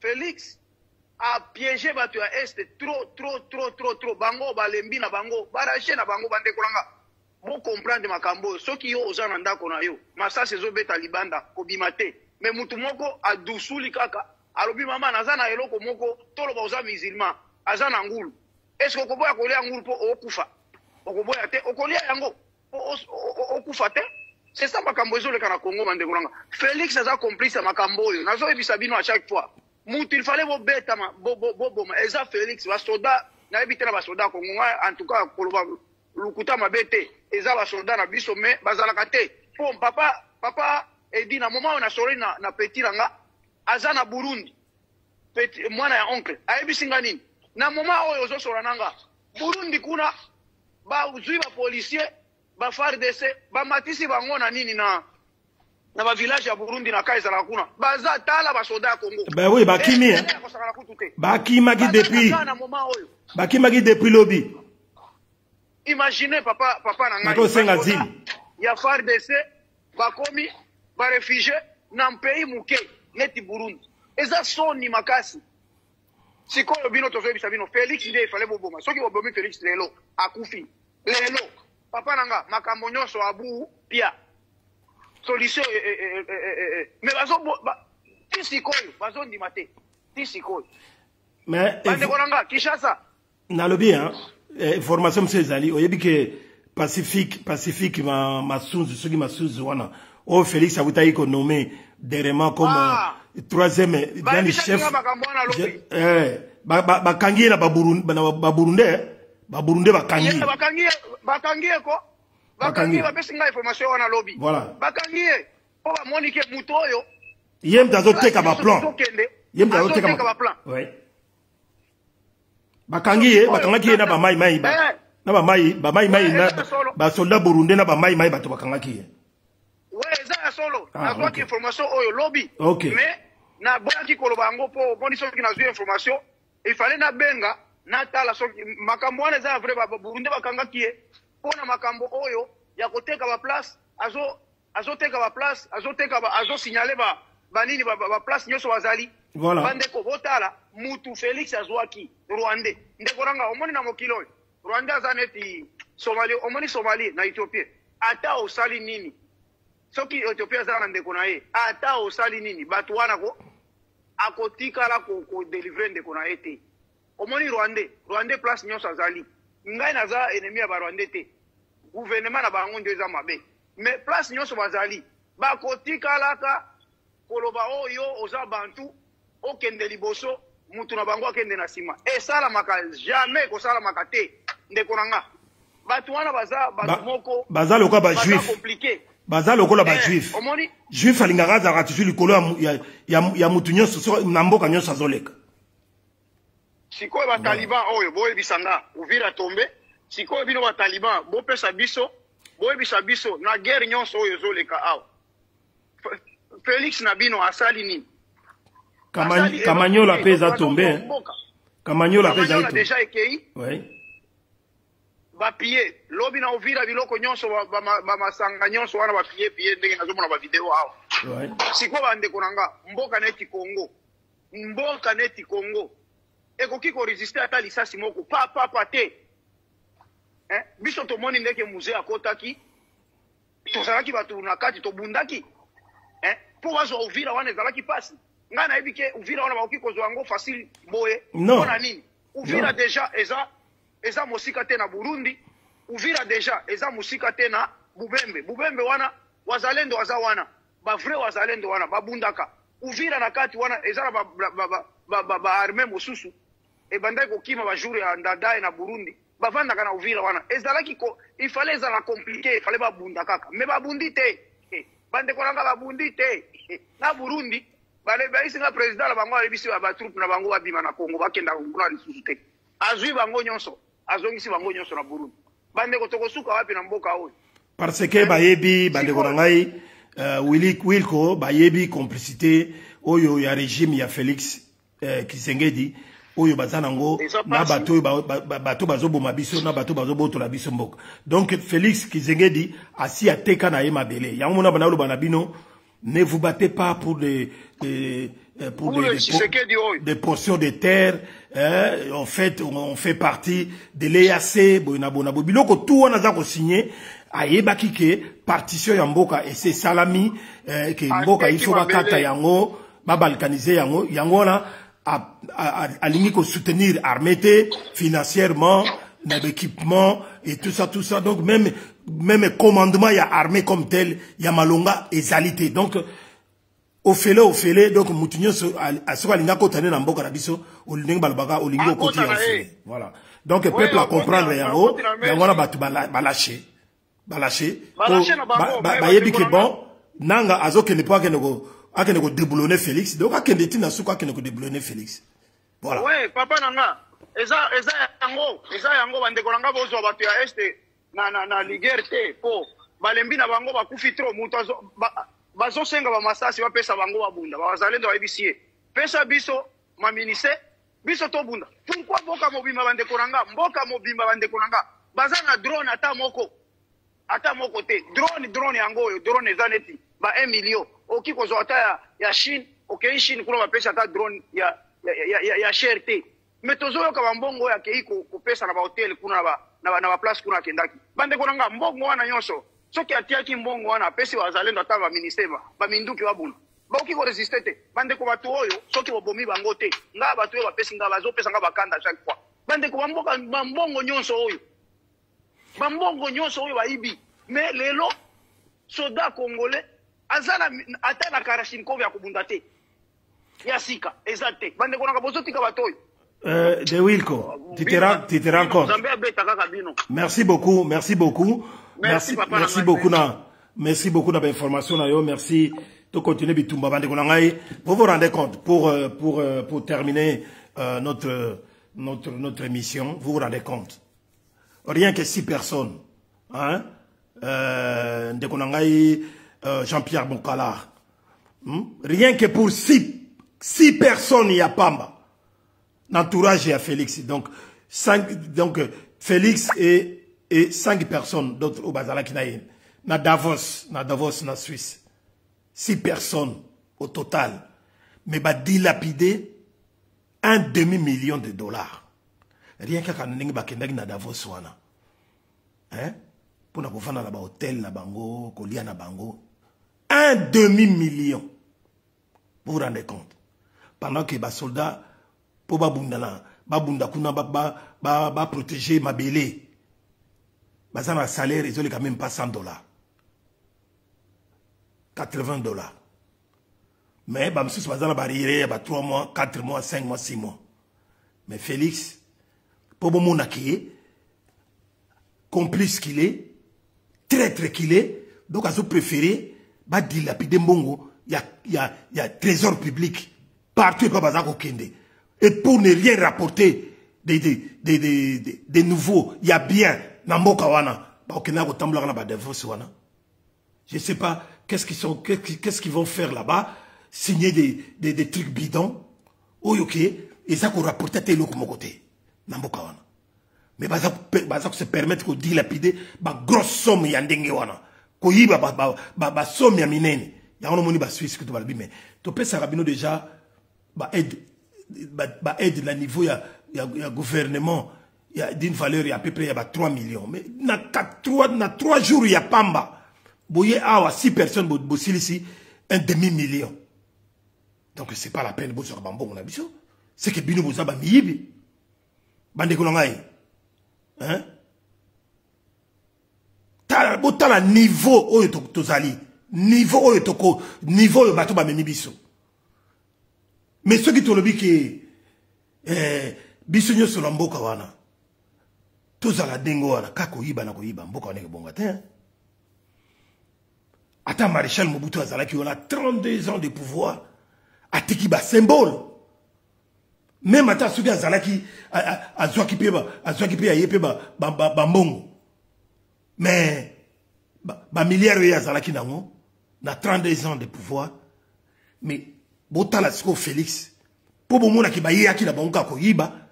Félix a piégé batu ya Est trop. Bango balembi na bango, baraché na bango bande kolanga. Bon comprendre makambo, soki yo ozana ndako na yo, masasi ezobeta libanda, kobimate. mais mutu moko adusuli kaka alobi mama naza na eloko moko tolo ba oza musulman aza na ngulu est-ce que okoboya kolia ngulu po okufa okoboya te okolia yango okufa te c'est ça makambo ezoleka na Congo bandeko nanga Félix aza complice ya makambo oyo nazoyebisa bino à chaque fois mutu il fallait bobeta boboma eza Félix basoda nayebi te na basoda Congo en tout cas koloba lukuta mabe te eza basoda na biso mais bazalaka te po papa edi na moment on a sorti na petit nanga aza na Burundi petit mwana ya oncle ayebisi nga nini na moment oyo ozosora nanga Burundi kuna ba uzwi ba policier ba FARDC ba matisi bango na nini na ba village ya Burundi na kaizala kuna baza tala ba soda Congo bah oui bakimi bakimaki depuis bakimaki depuis lobby imaginez papa na ngai ya FARDC bakomi ba réfugié na pays muke neti Burundi eza soni makasi sikoyo bino tozobisa bino Félix nde fallait boboma soki bobomi Félix lelo akufi lelo papa nanga makambo nyonso abu pia solution mais bazo tisikoyo bazo ndima te tisikoyo mais bandeko nanga Kinshasa nalobi information monsieur ezali oyebi ke pacifique masunzu soki masunzu wana o Félix awutaki ko nommé dernièrement comme troisième grand chef bakangi na baburunde bakangi ko bakangi bapesi nga information wana lobi voilà bakangi po bamoni ke mutu oyo yem tazoteka baplan yem tazoteka baplan oui bakangi bakangaki na bamai mai na bamai na basoldat burunde na bamai mai bato bakangaki ouais eza solo na kwa information oyo lobi okay. Mais na bonaki koloba ngo po boni soki na zwi information il fallait na benga na tala soki makambo wana eza vrai ba Burundi bakangaki ye pona makambo oyo ya koteka ba place azoteka ba place azo signaler ba nini ba place nyoso bazali voilà bandeko botala mutu Félix azwaki Rwanda ndeko ranga omoni na mokilo Rwanda zaneti Somalie omoni Somalie na Ethiopia ata osali nini soki Ethiopia zana ndeko na ye ata osali nini batu wana ko akotikala ko délivrer ndeko na ye te omoni Rwanda place nyonso azali ngai naza ennemi ya ba Rwanda te gouvernement na bango ndio eza mabe mais place nyonso bazali bakotikalaka koloba oyo oza bantu okende liboso mutu na bango akende na sima esalamaka jamais kosalamaka te ndeko nanga batu wana baza batu moko baza lokola ba juif baza lokola ba juif juif alingaka azalaka toujours likolo ya mutu nyonso na mboka nyonso azoleka sikoyo bataliban oyo boyebisa nga uvira tombe sikoyo bino bataliban bopesa biso boyebisa biso na guerre nyonso oyo ezoleka awa Félix na bino asali nini Kamanyola peza tombe Kamanyola peza ito déjà ekei oui bapie lobi na uvira biloko nyonso ba masanga nyonso wana bapie ndenge nazomona ba video awa oui sikoyo bandeko nanga mboka neti Congo ekoki ko résister ata lisasi moko pa te biso tomoni ndeke musée akotaki tozalaki batu na kati tobundaki po wazo uvira wana ezalaki pasi nga nayebi ke uvira wana bakoki kozwa yango facile boye mpona nini uvira déjà eza mosika te na Burundi uvira déjà eza mosika te na bubembe wana wazalendo waza wana bavrai wazalendo wana babundaka uvira na kati wana eza na ba armée mosusu ebandaki kokima bajour ya ndadaye na Burundi bavandaka na uvira wana ezalaki il fallait ezala compliqué il fallait babunda kaka mais babundi te bandeko nanga babundi te na Burundi baisi nga président la bango alebisi ba troupe na bango babima na Congo bakenda kuna lisusu te azwi bango nyonso azongisi bango nyonso na Burundi bandeko tokosuka wapi na mboka oyo parce que bayebi bandeko ngai Wilco bayebi complicité oyo ya régime ya Félix Tshisekedi oyo bazanango na bato bazoboma biso na bato bazobotola biso mboka donc Félix Tshisekedi asi ateka na ye mabele yango mona bana loba na bino ne vous battez pas pour des portions de terre en fait on fait partie de l'EAC biloko tout wana za ko signer ayebaki ke partition ya mboka et c'est salami que mboka il faut bakata yango ba balkaniser yango na alingi ko soutenir armée financièrement l'équipement et tout ça donc même commandement ya armée comme tel ya malonga ezalité donc au fele donc mutunyo a so alinga ko tane na mboka na biso olingi balbaka olingi okoti ya voilà donc peuple a comprendre yango na batu balâcher bayebi ke bon nanga azokende po akende ko déboulonner Félix donc akende tina suko akende ko déboulonner Félix voilà ouais papa nanga eza yango bande kolanga bozo batu ya este na liberté po balembi na bango bakufi trop muto bazosenga ba masasi bapesa bango babunda bazalendo bayibisie pesa biso maminise biso to bunda pourquoi mboka mobimba bande kolanga baza na drone ata moko te drone yango yo drone eza neti ba 1 million oki ko ata ya Chine okay Chine kuna bapesa ata drone ya cherté mais tozoyoka bambongo ya keiko kopesa na ba hotel kuna na ba place kuna kendaki bande kolanga mbongo wana nyonso soki atiaki mbongo wana apesi bazalendo ata ba ministère ba minduki babuna baoki ko résister te bande ko batu oyo soki bobomi bango te nga batu oyo bapesi nga bazopesa nga bakanda chaque fois bande ko bamboka bambongo nyonso oyo baibi mais lelo soda congolais azala ata na Kalachnikov ya kubunda te ya sika ezate bande ko na bozotika batu oyo de Wilco, tu te rends compte. Merci beaucoup. Merci beaucoup na l'information na yo. Merci de continuer bitumba bande konangai. Vous vous rendez compte pour terminer notre émission, vous vous rendez compte. Rien que 6 personnes, hein? De konangai Jean-Pierre Bonkala. Rien que pour 6 personnes il y a Pamba. L'entourage à Félix. Donc Félix et 5 personnes d'autres au Bazala qui na Davos, na Suisse. 6 personnes au total. Mais va dilapider $1 demi-million. Rien qu'à quand on na Davos wana. Hein? Pour na kofana na ba hôtel na bango, kolia na bango. $1 demi-million. Vous vous rendez compte? Pendant que les soldats pour babunda kuna ba protéger ma belé bazana salaire ils ont quand même pas $100 $80 mais bamsus bazana barrière ba 3 mois 4 mois 5 mois 6 mois mais Félix pour bomona qui complice qu'il est traître qu'il est donc a préféré ba dilapider mbongo il y a trésor public partout pas bazako kende. Et pour ne rien rapporter des nouveaux, il y a bien Namboka wana. Je ne sais pas qu'est-ce qu'ils vont faire là-bas, signer des trucs bidons. Oh ok, et ça qu'on rapporte à l'autre côté. Namboka wana. Mais ça se permettre de dilapider ma grosse somme yandenge wana. Koyiba ba somme ya minene. Ya ono moni ba Suisse que tu vas le mais tu peux ça rabino déjà ba aide aide le niveau il y a gouvernement il y a d'une valeur il y a à peu près il y a 3 millions mais na 3 jours il y a Pamba boye awa 6 personnes bossili ici $1 demi-million donc c'est pas la peine bosso bambo on a biso c'est que bino boza ba miyibi bande ko ngai hein ta la niveau oyo tozali niveau oyo toko niveau oyo bato ba memi biso. Mais ceux qui te le disent que bisonyo sur mboka wana tous à la dengo wana kako yiba na ko yiba mboka wana ke bonga te. Ata maréchal Mobutu azalaki on a 32 ans de pouvoir atiki ba symbole. Même ata suki azalaki azwaki pe ayepe ba mbongo. Mais ba milliards ya azalaki nango na 32 ans de pouvoir mais botala siko Félix po bomona ki ba yaki na bango ko yiba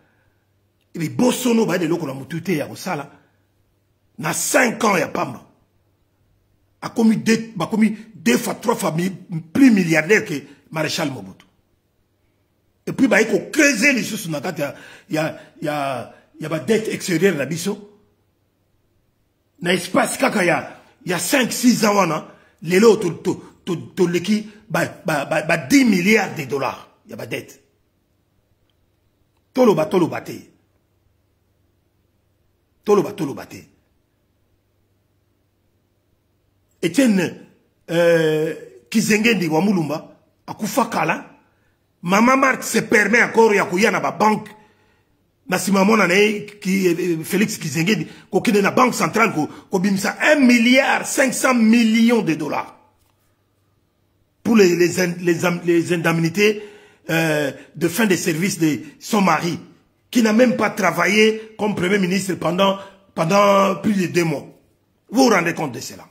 et bosono ba de loko na mutute ya kosala na 5 ans ya Pamba a commis 2 fois 3 fois plus milliardaire que maréchal Mobutu et puis ba ko creuser les choses na kata ya ba dette extérieure na biso na espace kaka ya 5-6 ans wana lelo to leki ba 10 milliards de dollars ya ba dette tolo bate Etienne Kizengendi wa Mulumba akufa kala Mama Marthe se permet encore ya kuya na ba banque na simamona na Félix Kizengendi ko kine na banque centrale ko bimisa 1 milliard 500 millions de dollars pour les indemnités de fin de service de son mari qui n'a même pas travaillé comme premier ministre pendant plus de 2 mois. Vous vous rendez compte de cela?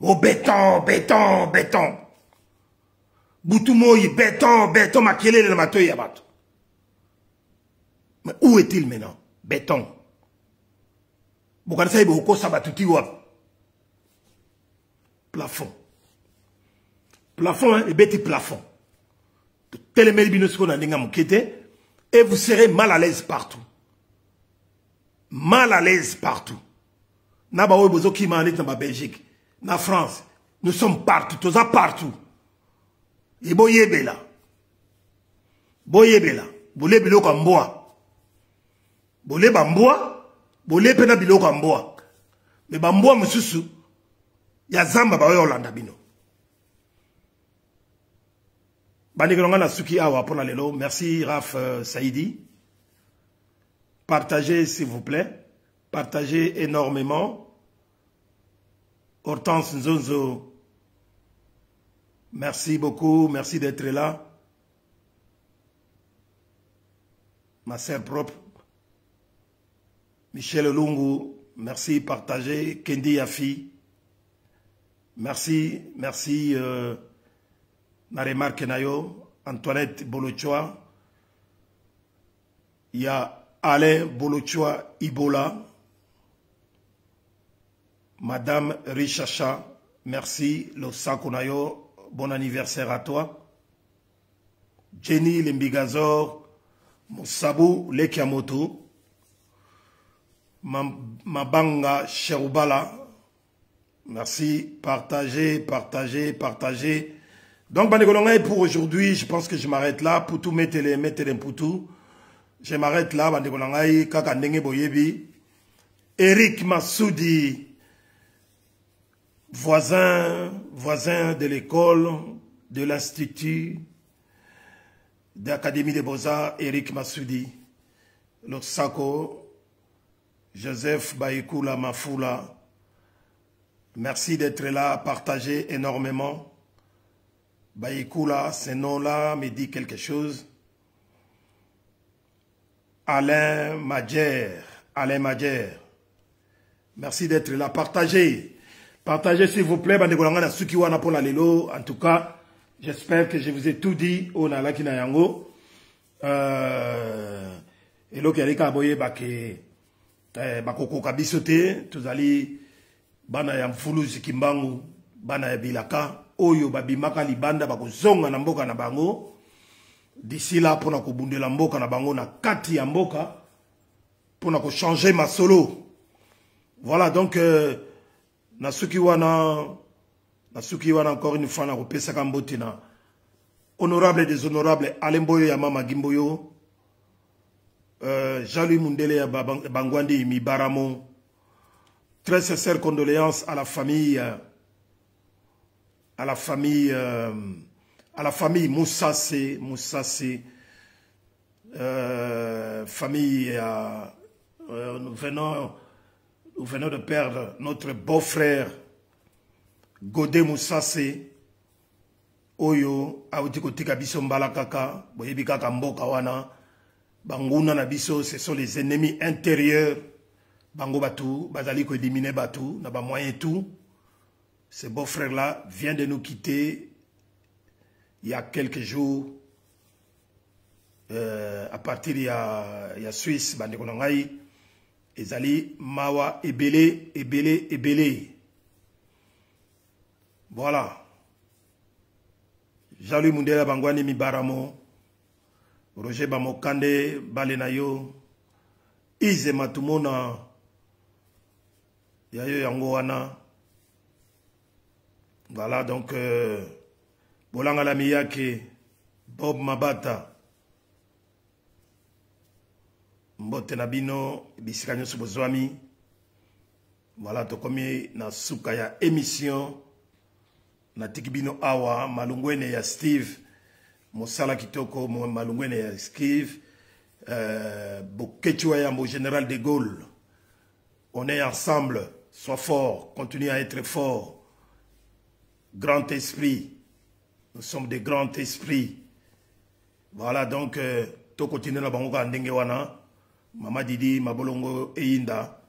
Oh, béton. Boutumoyi, béton, makele le mato yabato. Mais où est-il maintenant? Béton. Boukansa ibo sabatuti wap. Plafond. Plafond, hein, et bêti plafond. Et vous serez mal à l'aise partout. Mal à l'aise partout. Naba obozo ki manit na Belgique. Na France, nous sommes partout, tous à partout. Et boyebela. Bole biloko mboa. Bole bamboa, bole pena biloko mboa. Mais bamboa mususu ya zamba ba Yolanda bino. Banikolonga na suki awa pona lelo. Merci Raf Saïdi. Partagez s'il vous plaît. Partagez énormément. Hortense Nzonzo, merci beaucoup, merci d'être là. Ma sœur propre, Michel Lungu, merci, partagez. Kendi Yafi, merci, Naremar Kenayo, Antoinette Bolochoa, il y a Alain Bolochoa Ibola, Madame Richacha, merci. Losakunayo, bon anniversaire à toi. Jenny Lembigazor, Moussabu Lekiamoto, Mabanga Cherubala, merci. Partagez. Donc, Bandegolonga, pour aujourd'hui, je pense que je m'arrête là. Pour tout mettre les poutou. Je m'arrête là, Bandegolonga, Kakandenge Boyebi. Eric Massoudi. Voisin de l'école, de l'Institut, d'Académie des Beaux-Arts, Eric Massoudi, Lotsako, Joseph Baïkoula Mafoula. Merci d'être là, partagez énormément. Baïkoula, ce nom-là me dit quelque chose. Alain Madjer. Merci d'être là, partagez. Partagez s'il vous plaît, en tout cas, j'espère que je vous ai tout dit au Nalaki Nayango. Et l'autre qui a boye bakoko kabisote, tous allez bana ya mfulu zikimbangu, bana ya bilaka, oyo babimaka libanda bako zonga na mboka na bango. D'ici là, pour na kubunde la mboka na bango na kati ya mboka, pour na ko changer ma solo. Voilà donc. Nasuki wana encore une fois na repesa kambotina. Honorable et déshonorable Alemboyo ya Mama Gimboyo. Jean-Louis Mundele ya Bangwandi Mibaramo. Très sincères condoléances à la famille Moussassé, famille nous venons de perdre notre beau-frère Godé Moussassé. Oyo, Autikotika Biso Mbalakaka, Boyebikaka Mboka Wana, Banguna Nabiso, ce sont les ennemis intérieurs. Bango Batou, Bazaliko éliminer Batou, n'a pas moyen tout. Ce beau-frère-là vient de nous quitter il y a quelques jours. À partir il y a Suisse, Bandekonangai. Ezali Mawa Ebele. Voilà. Jean-Louis Mundela Bangwani Mibaramo. Roger Bamokande, Balenayo, Ize Matumona, Yayo Yangoana. Voilà, donc, Bolanga Lamiyake, Bob Mabata, Mbote Nabino, Bisikagno Subozwami. Voilà, tokomi na suka ya émission. Na tikibino awa, Malungwene ya Steve. Mosala Kitoko, Malungwene ya Steve. Bokechua Yambo, Général de Gaulle. On est ensemble, sois fort, continue à être fort. Grand esprit, nous sommes des grands esprits. Voilà, donc, to continue na bangoka ndengewana. Mama Didi, Mabolongo Einda.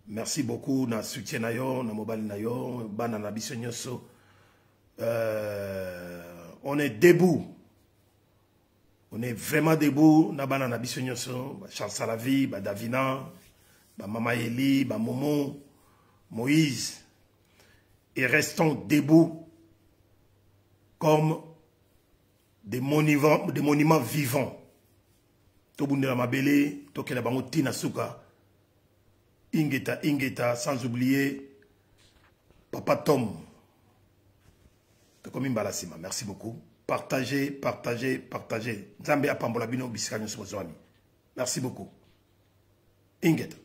Merci beaucoup na soutien na yo, na mobile na yo, bana na biso nyoso. On est debout. On est vraiment debout na bana na biso nyoso, Charles Salavi, Davina, Mama Eli, Momo, Moïse. Et restons debout comme des monuments vivants. Tobundela Mabele, Tokela Bango Tina Suka, Ingeta, sans oublier Papa Tom. Tokomi Mbalasima, merci beaucoup. Partagez. Nzambe apambola bino bisikanya sobozwami. Merci beaucoup. Ingeta.